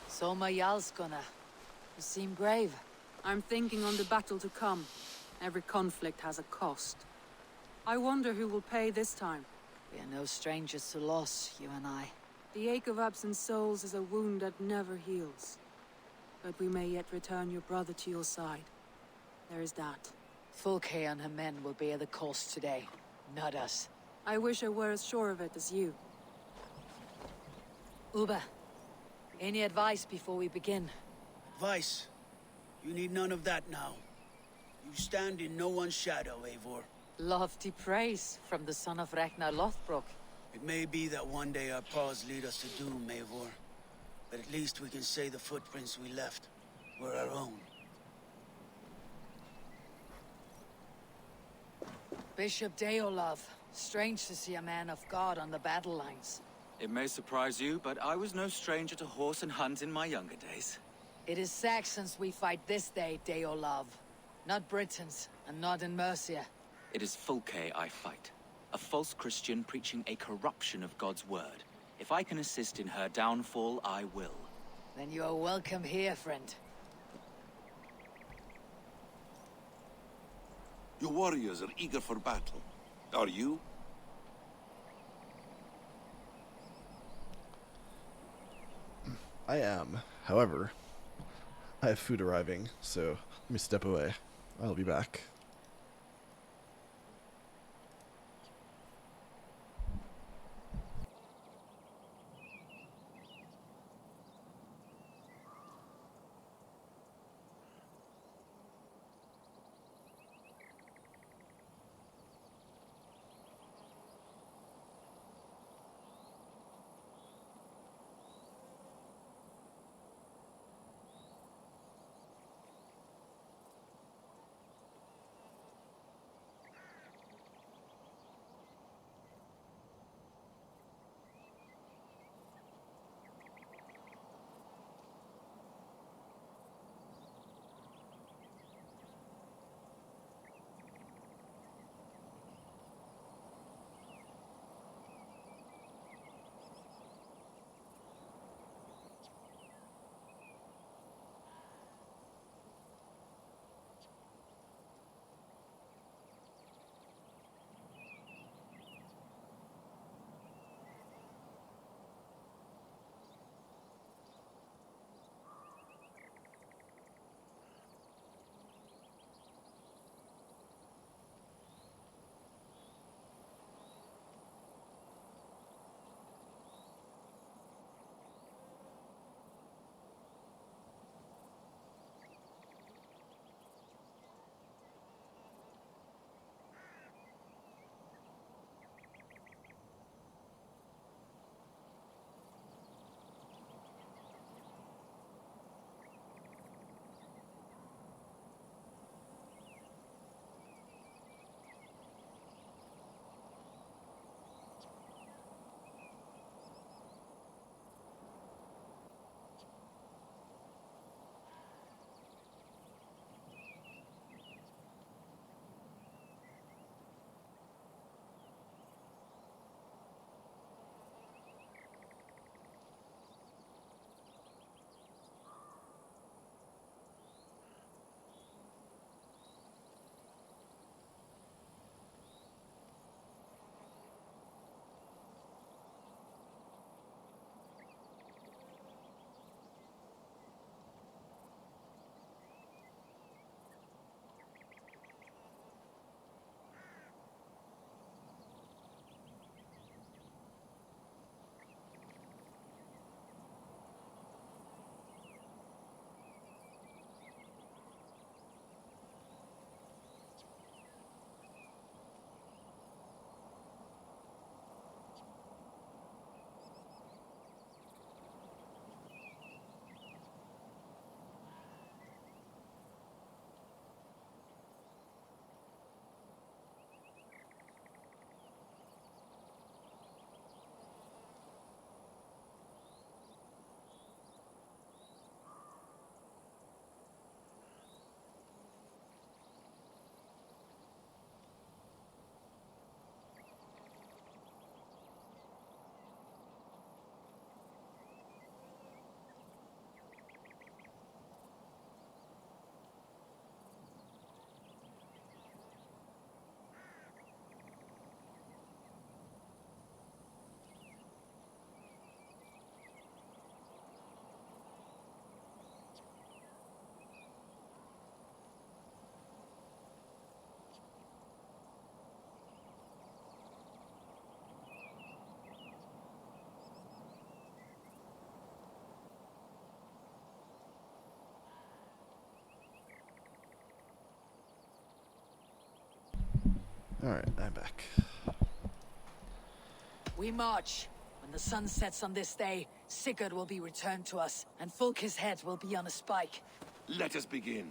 Soma Jarlskona. You seem brave. I'm thinking on the battle to come. Every conflict has a cost. I wonder who will pay this time. We are no strangers to loss, you and I. The ache of absent souls is a wound that never heals. But we may yet return your brother to your side. There is that. Fulke and her men will bear the cost today, not us. I wish I were as sure of it as you. Uba, any advice before we begin? Vice, you need none of that now. You stand in no one's shadow, Eivor. Lofty praise from the son of Ragnar Lothbrok. It may be that one day our paths lead us to doom, Eivor. But at least we can say the footprints we left were our own. Bishop Deolov. Strange to see a man of God on the battle lines. It may surprise you, but I was no stranger to horse and hunt in my younger days. It is Saxons we fight this day, Deolov. Not Britons, and not in Mercia. It is Fulke I fight. A false Christian preaching a corruption of God's word. If I can assist in her downfall, I will. Then you are welcome here, friend. Your warriors are eager for battle. Are you? I am. However, I have food arriving, so let me step away. I'll be back. Alright, I'm back. We march. When the sun sets on this day, Sigurd will be returned to us, and Fulke's head will be on a spike. Let us begin.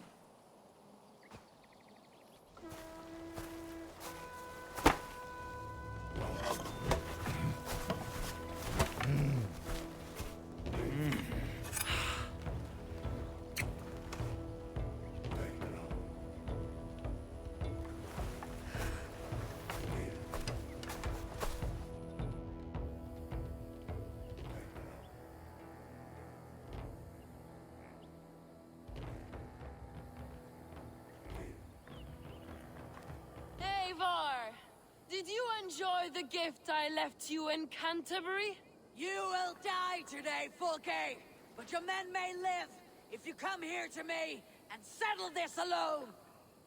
Eivor, did you enjoy the gift I left you in Canterbury? You will die today, Fulke! But your men may live if you come here to me and settle this alone!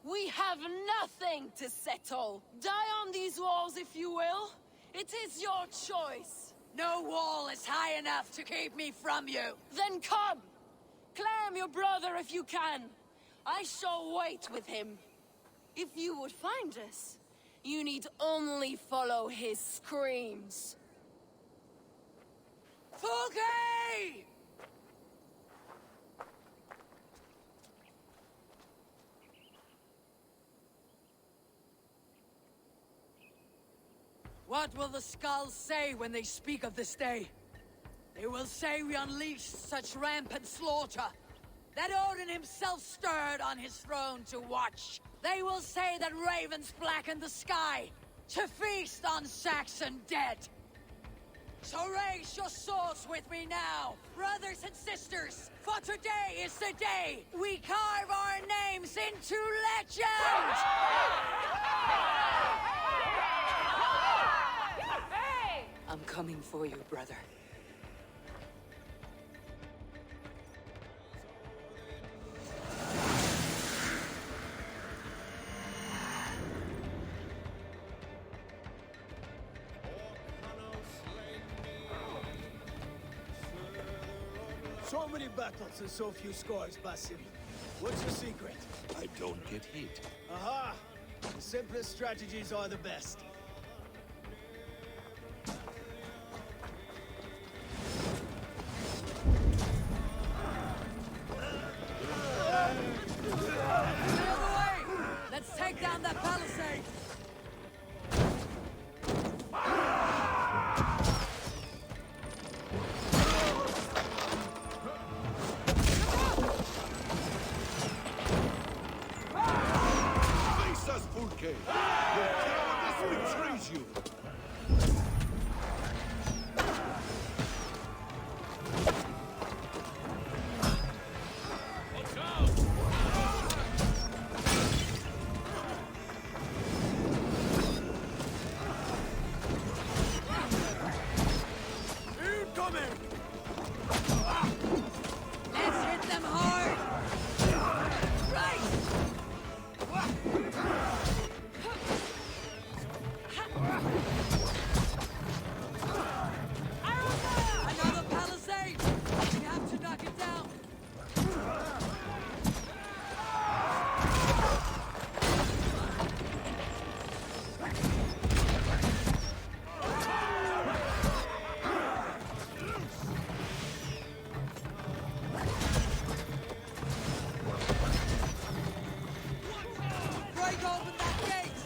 We have nothing to settle. Die on these walls if you will. It is your choice. No wall is high enough to keep me from you! Then come! Claim your brother if you can. I shall wait with him. If you would find us, you need only follow his screams. Fulke! What will the skulls say when they speak of this day? They will say we unleashed such rampant slaughter, that Odin himself stirred on his throne to watch. They will say that ravens blackened the sky, to feast on Saxon dead. So raise your swords with me now, brothers and sisters, for today is the day we carve our names into legend! I'm coming for you, brother. So many battles and so few scores, Basim. What's your secret? I don't get hit. Aha! The simplest strategies are the best. Let's take down that palisade! Face us, Fulke! Your cowardice betrays you! Let's hit them hard! Right! Another palisade! We have to knock it down! Break open that gate!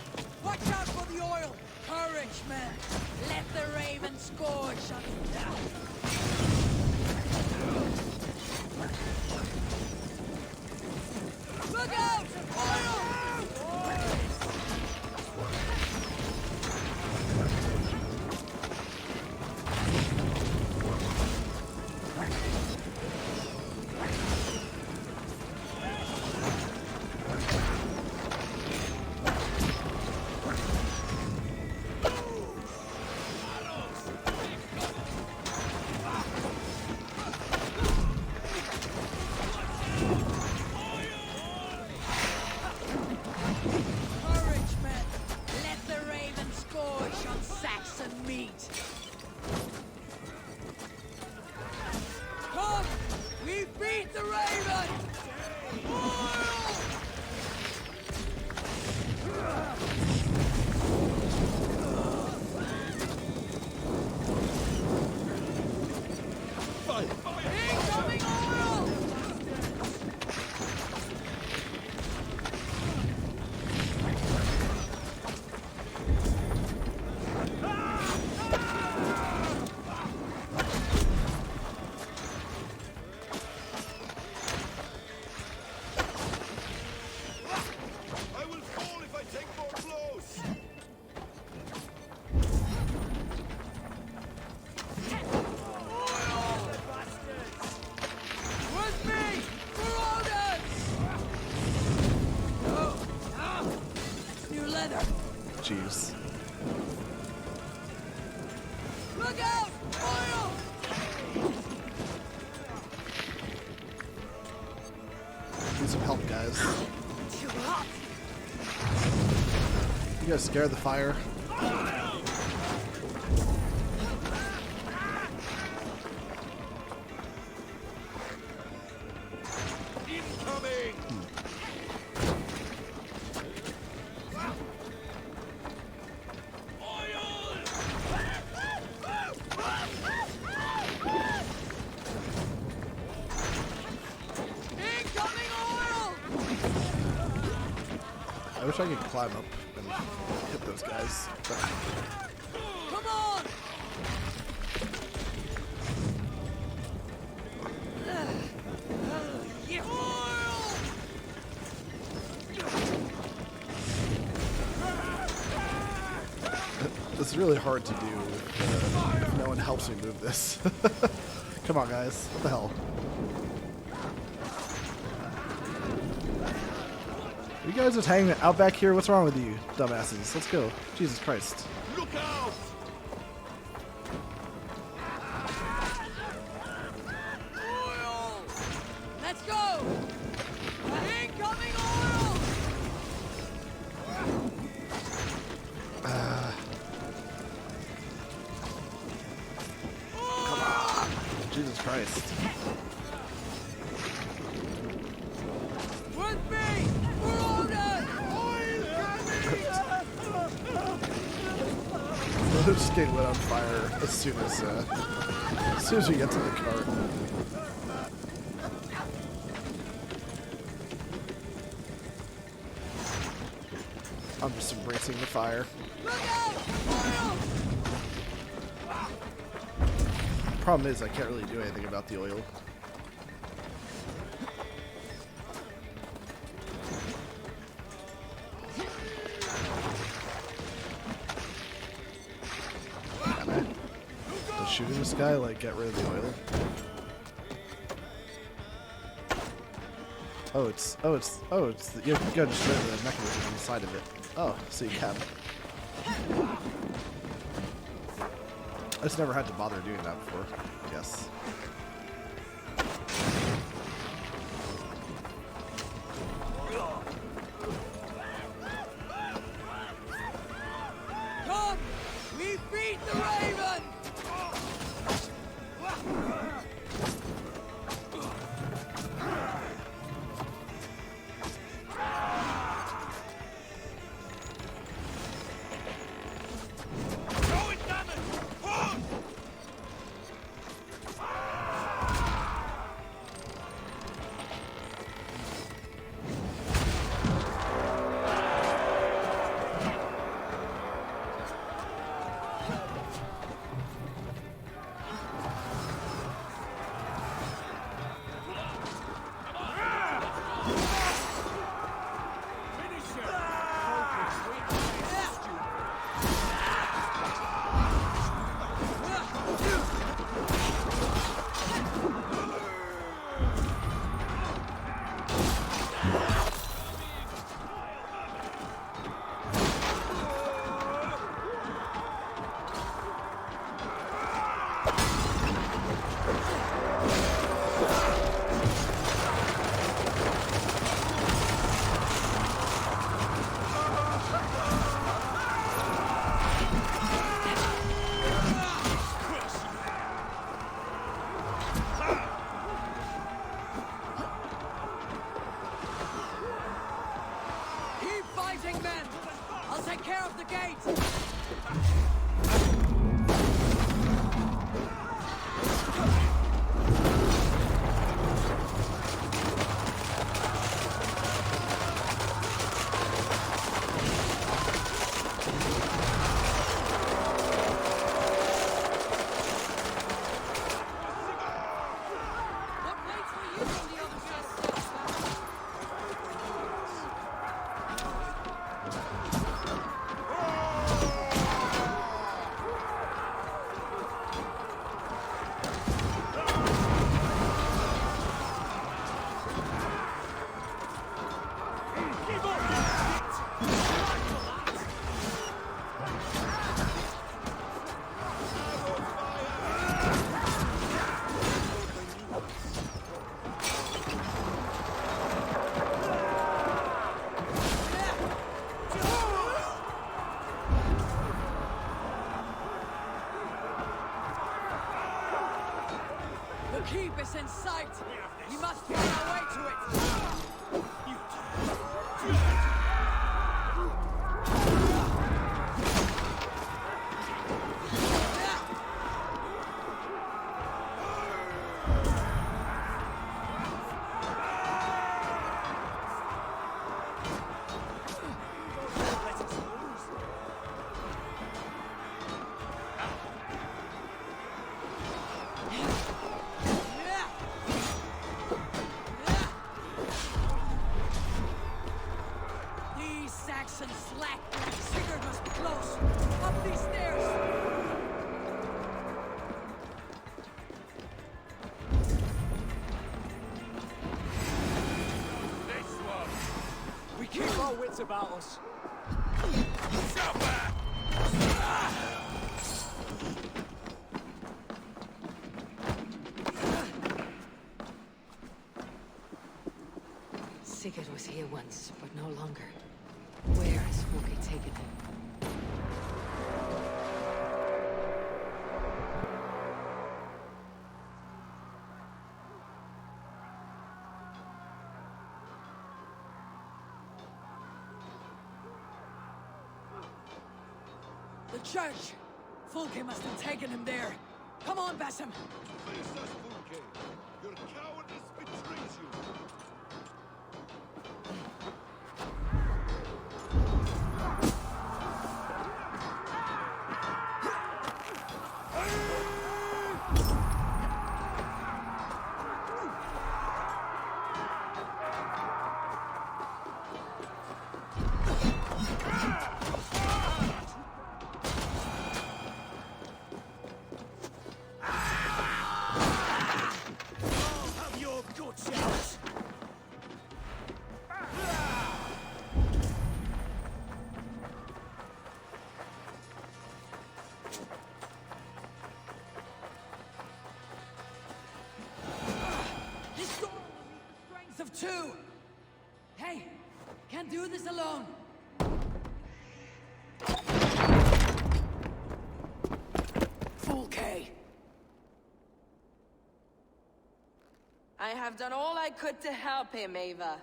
Watch out for the oil! Courage, men! Let the raven scourge on you down! Look out! Oil! Courage, men! Let the raven scourge on Saxon meat! Come! We beat the raven! Oil! Incoming oil! I will fall if I take more blows! With me! Marauders! New leather! Jeez. Look out! Oil! Need some help, guys. Too hot! You guys scared the fire? Incoming! Incoming oil! I wish I could climb up and hit those guys. But Come on! Yeah. Oil! it's really hard to do if no one helps me move this. Come on, guys. What the hell? You guys just hanging out back here? What's wrong with you, dumbasses? Let's go. Jesus Christ. Look out! Oil! Let's go! Incoming oil! Jesus Christ. With me! Marauders! They're just getting lit on fire as soon as we get to the cart. I'm just embracing the fire. Look out! Oil! Problem is, I can't really do anything about the oil. Does shooting this guy like get rid of the oil? It's you gotta destroy the mechanism on the side of it. Oh, so you can. I just never had to bother doing that before, I guess. Come! We beat the Raven! Keep fighting, men! I'll take care of the gate! The keep is in sight! We must find our way to it! These Saxons slack! Sigurd must be close! Up these stairs! We keep our wits about us. Sigurd was here once, but no longer. Where has Folke taken him? The church! Folke must have taken him there. Come on, Basim! Face us, Fulke. Your cowardice betrays you. Of two! Hey! Can't do this alone! Folke! I have done all I could to help him, Ava.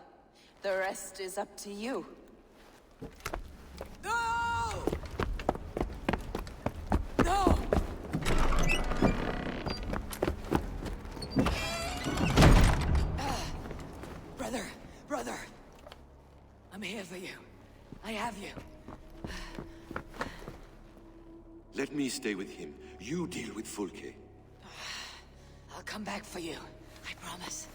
The rest is up to you. No! No! Brother! I'm here for you. I have you. Let me stay with him. You deal with Fulke. I'll come back for you. I promise.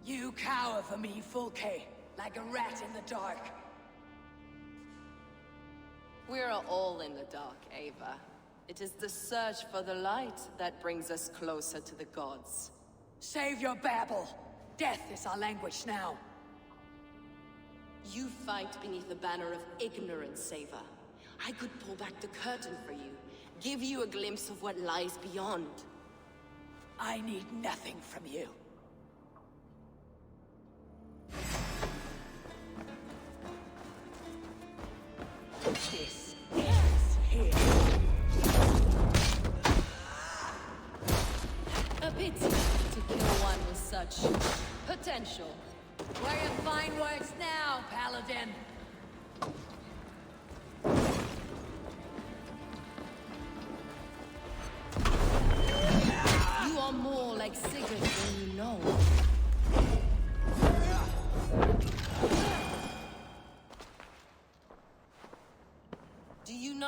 You cower for me, Folke, like a rat in the dark. We're all in the dark, Ava. It is the search for the light that brings us closer to the gods. Save your babble. Death is our language now. You fight beneath the banner of ignorance, Ava. I could pull back the curtain for you, give you a glimpse of what lies beyond. I need nothing from you. This ends here. A pity to kill one with such potential. Where your fine words now, Paladin?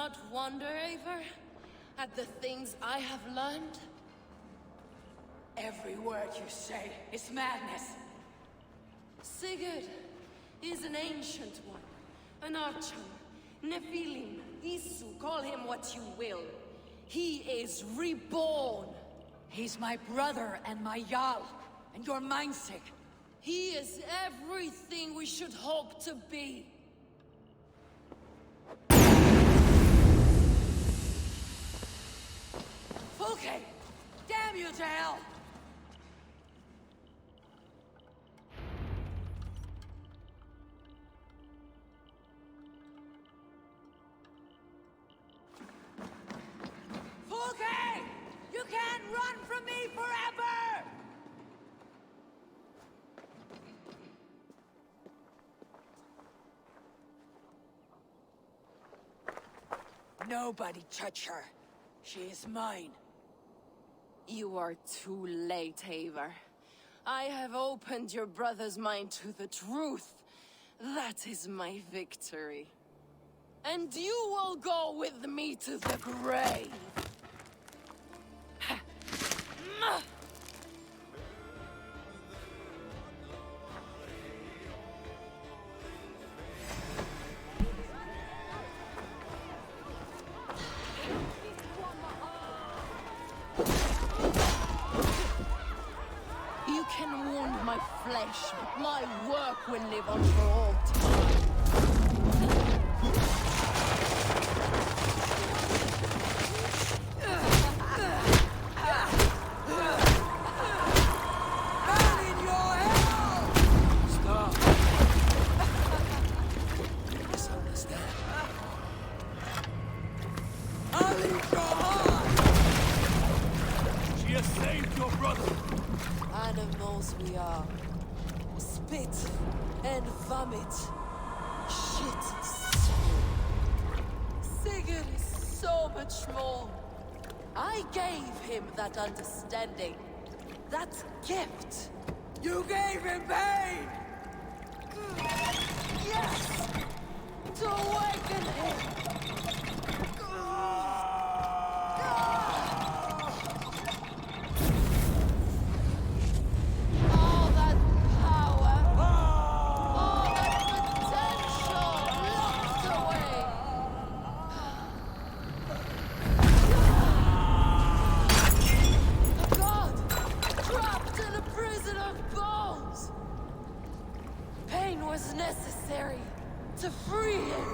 not wonder, Eivor, at the things I have learned? Every word you say is madness. Sigurd is an ancient one, an archer, Nephilim, Isu, call him what you will. He is reborn. He's my brother and my Jarl, and you're mindsick. He is everything we should hope to be. Fulke! Damn you to hell! Fulke! You can't run from me forever! Nobody touch her. She is mine. You are too late, Eivor. I have opened your brother's mind to the truth. That is my victory. And you will go with me to the grave. You can wound my flesh, but my work will live on for all time. Stop! You misunderstand. She has saved your brother! Animals we are. Spit and vomit. Shit and stew. Sigurd is so much more. I gave him that understanding. That gift. You gave him pain! Yes! To awaken him! All that power, all that potential locked away! A god trapped in a prison of bones! Pain was necessary to free him!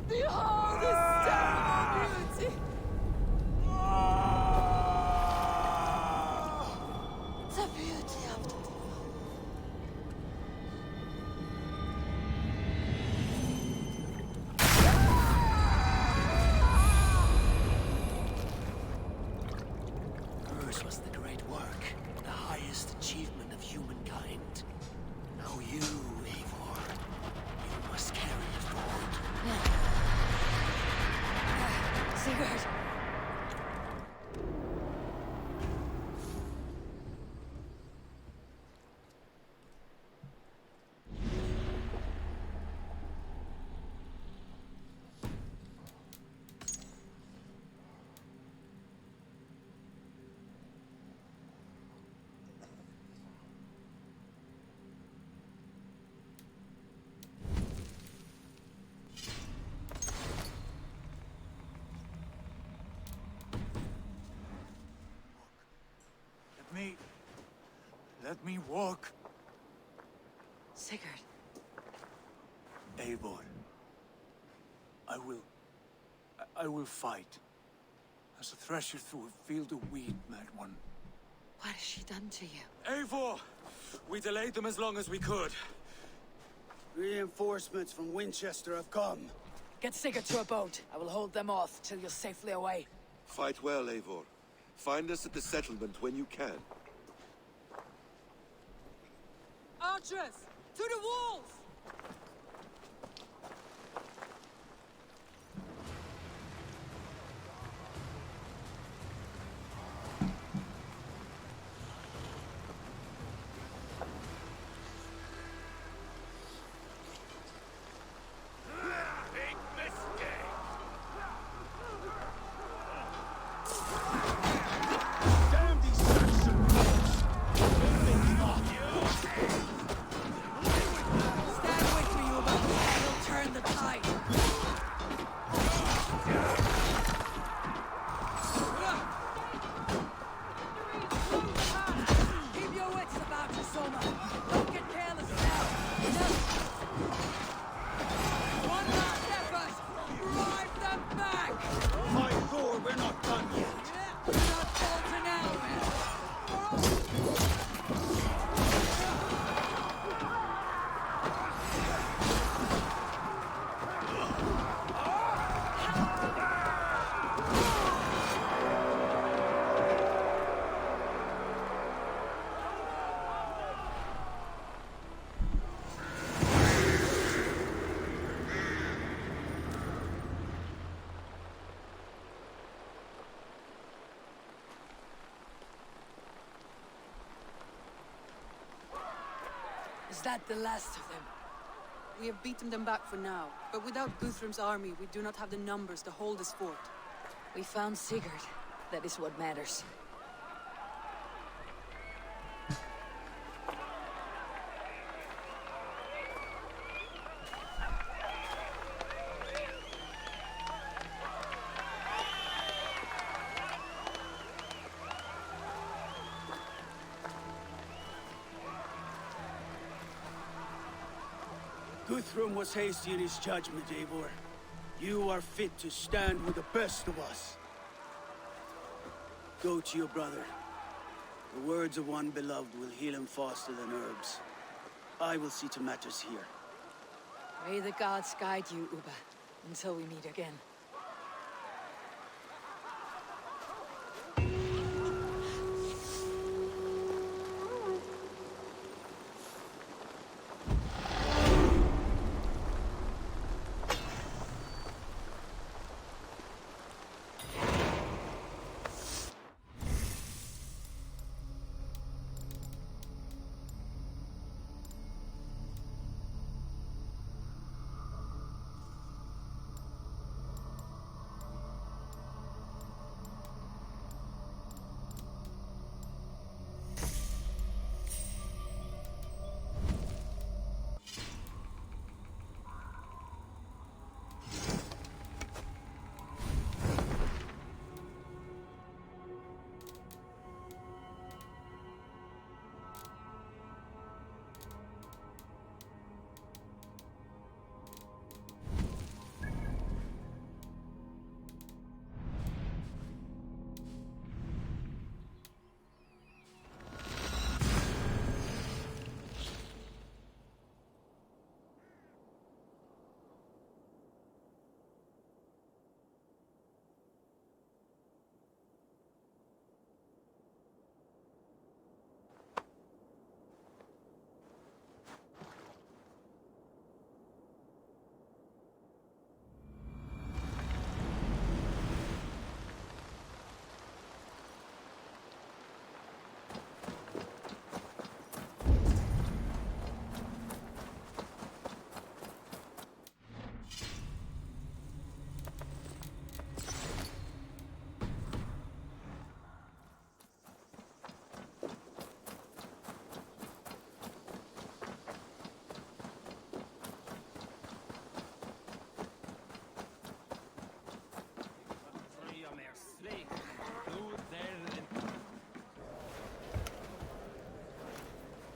Behold his terrible beauty! The beauty of the devil. Hers was the great work, the highest achievement of humankind. Now you, Eivor, you must carry it forward. Sigurd! Let me walk. Sigurd. Eivor. I will fight. As a thresher through a field of wheat, mad one. What has she done to you? Eivor! We delayed them as long as we could. Reinforcements from Winchester have come. Get Sigurd to a boat. I will hold them off till you're safely away. Fight well, Eivor. Find us at the settlement when you can. Archers! To the walls! One last effort! Drive them back! Fight Thor, we're not done yet. We're not falter now, man! Is that the last of them? We have beaten them back for now, but without Guthrum's army, we do not have the numbers to hold this fort. We found Sigurd. That is what matters. Guthrum was hasty in his judgment, Eivor. You are fit to stand with the best of us. Go to your brother. The words of one beloved will heal him faster than herbs. I will see to matters here. May the gods guide you, Uba, until we meet again.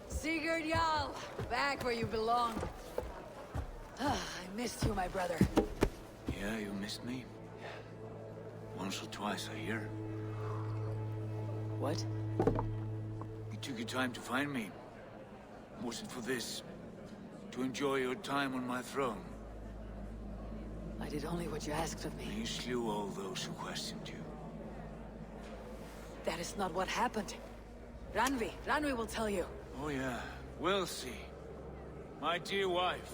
Sigurd Jarl, back where you belong. I missed you, my brother. Yeah, you missed me. Once or twice, I hear. What? You took your time to find me. Was it for this? To enjoy your time on my throne? I did only what you asked of me. You slew all those who questioned you. That is not what happened. Ranvi will tell you. Oh yeah, we'll see. My dear wife,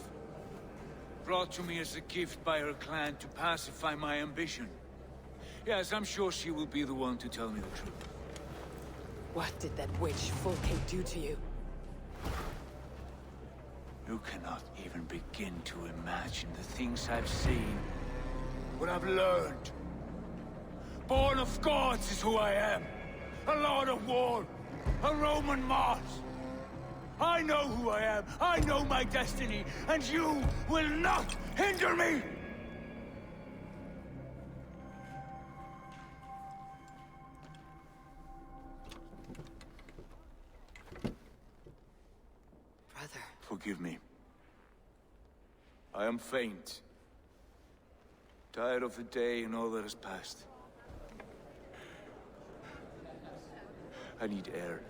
brought to me as a gift by her clan to pacify my ambition. Yes, I'm sure she will be the one to tell me the truth. What did that witch Fulke do to you? You cannot even begin to imagine the things I've seen. What I've learned. Born of gods is who I am. A lord of war. A Roman Mars. I know who I am. I know my destiny. And you will not hinder me! Brother. Forgive me. I am faint. Tired of the day and all that has passed. I need air.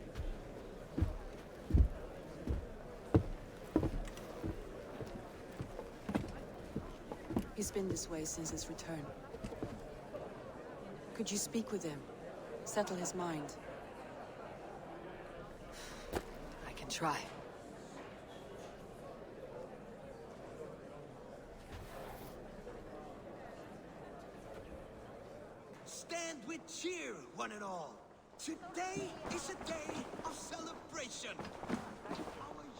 He's been this way since his return. Could you speak with him? Settle his mind? I can try. Stand with cheer, one and all. Today is a day of celebration. Our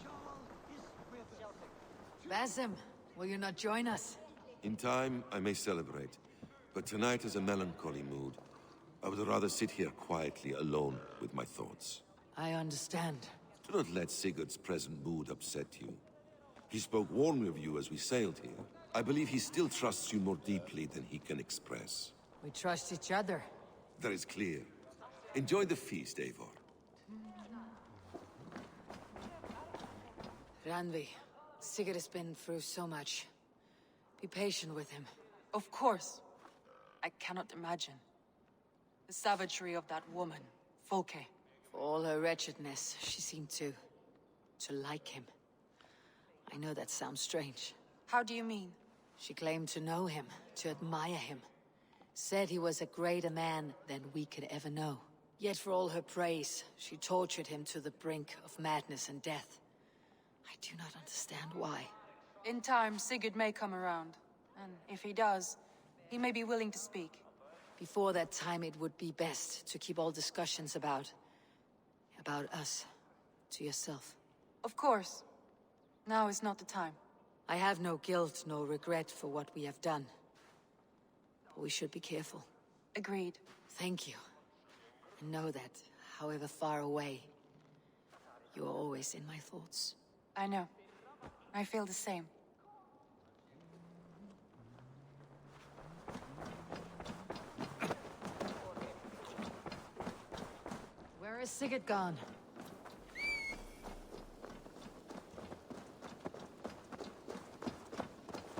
Jarl is with us. Basim, will you not join us? In time, I may celebrate, but tonight is a melancholy mood. I would rather sit here quietly, alone with my thoughts. I understand. Do not let Sigurd's present mood upset you. He spoke warmly of you as we sailed here. I believe he still trusts you more deeply than he can express. We trust each other. That is clear. Enjoy the feast, Eivor. Randvi, Sigurd has been through so much. Be patient with him. Of course. I cannot imagine. The savagery of that woman, Folke. For all her wretchedness, she seemed to like him. I know that sounds strange. How do you mean? She claimed to know him, to admire him. Said he was a greater man than we could ever know. Yet for all her praise, she tortured him to the brink of madness and death. I do not understand why. In time, Sigurd may come around. And if he does, he may be willing to speak. Before that time, it would be best to keep all discussions about us to yourself. Of course. Now is not the time. I have no guilt, no regret for what we have done. But we should be careful. Agreed. Thank you. And know that, however far away, you are always in my thoughts. I know. I feel the same. Where is Sigurd gone?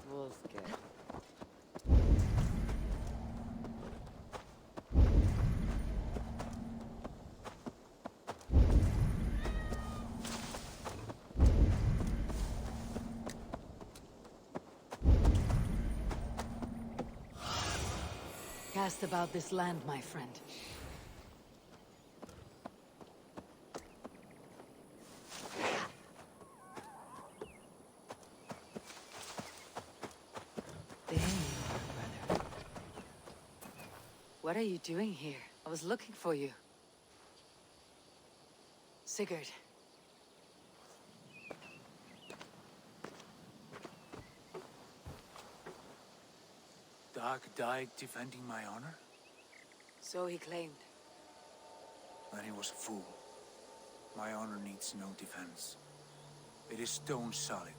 Wolfgang. Cast about this land, my friend. There you are, brother. What are you doing here? I was looking for you. Sigurd. Dag died defending my honor? So he claimed. Then he was a fool. My honor needs no defense. It is stone solid,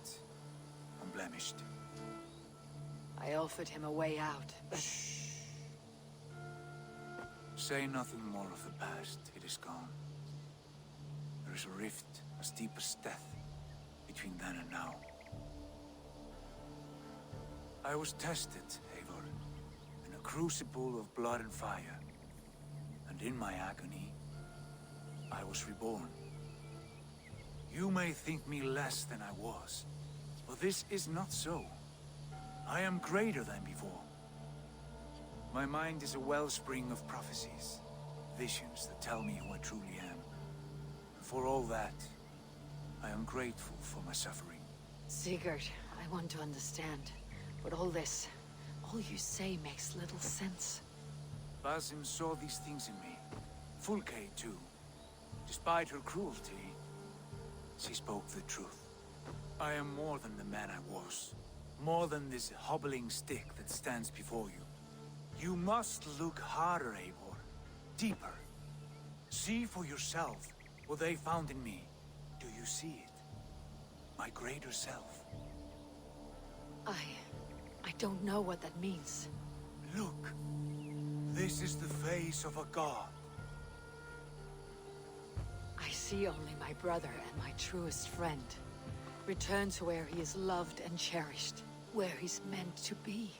unblemished. I offered him a way out, but... Say nothing more of the past. It is gone. There is a rift as deep as death between then and now. I was tested, Eivor, in a crucible of blood and fire. And in my agony, I was reborn. You may think me less than I was, but this is not so. I am greater than before. My mind is a wellspring of prophecies, visions that tell me who I truly am. And for all that, I am grateful for my suffering. Sigurd, I want to understand. But all this, all you say makes little sense. Basim saw these things in me. Fulke, too. Despite her cruelty, she spoke the truth. I am more than the man I was. More than this hobbling stick that stands before you. You must look harder, Eivor. Deeper. See for yourself what they found in me. Do you see it? My greater self. I don't know what that means. Look. This is the face of a god. I see only my brother and my truest friend. Return to where he is loved and cherished. where he's meant to be.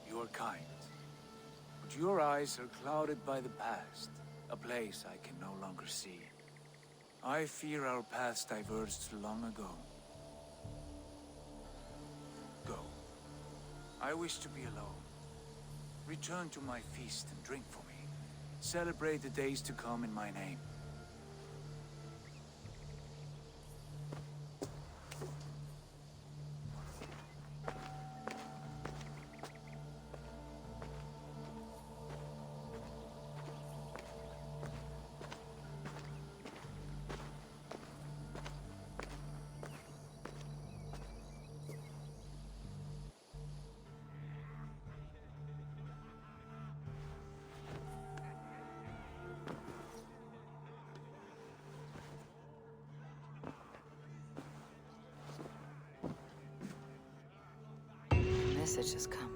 You are kind, but your eyes are clouded by the past, a place I can no longer see. I fear our paths diverged long ago. Go. I wish to be alone. Return to my feast and drink for me. Celebrate the days to come in my name. Message has come.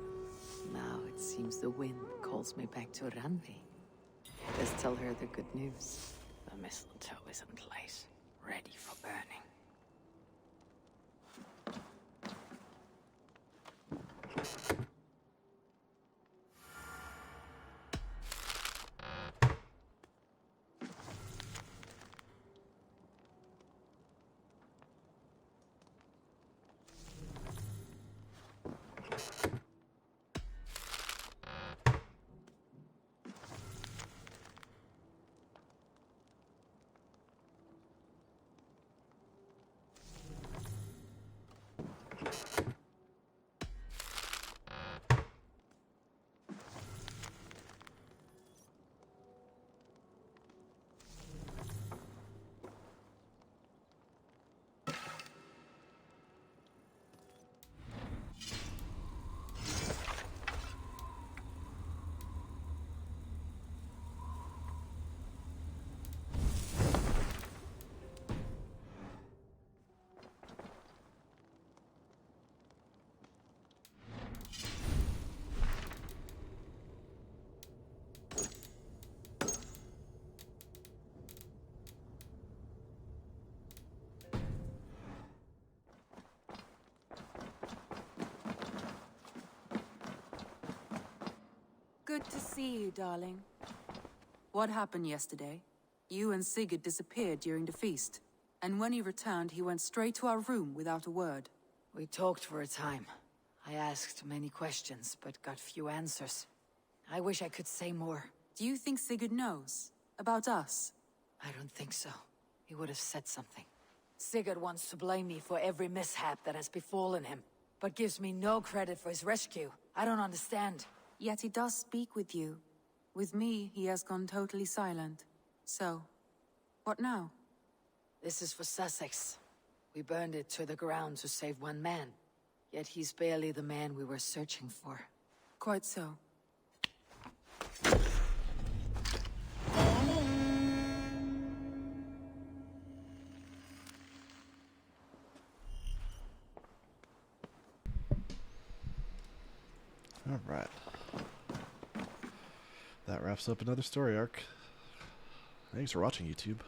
Now it seems the wind calls me back to Randvi. Let's tell her the good news. The mistletoe is in place, ready for burning. Good to see you, darling. What happened yesterday? You and Sigurd disappeared during the feast. And when he returned, he went straight to our room without a word. We talked for a time. I asked many questions, but got few answers. I wish I could say more. Do you think Sigurd knows? About us? I don't think so. He would have said something. Sigurd wants to blame me for every mishap that has befallen him, but gives me no credit for his rescue. I don't understand. Yet he does speak with you. With me, he has gone totally silent. So, what now? This is for Suthsexe. We burned it to the ground to save one man. Yet he's barely the man we were searching for. Quite so. Alright. That wraps up another story arc. Thanks for watching, YouTube.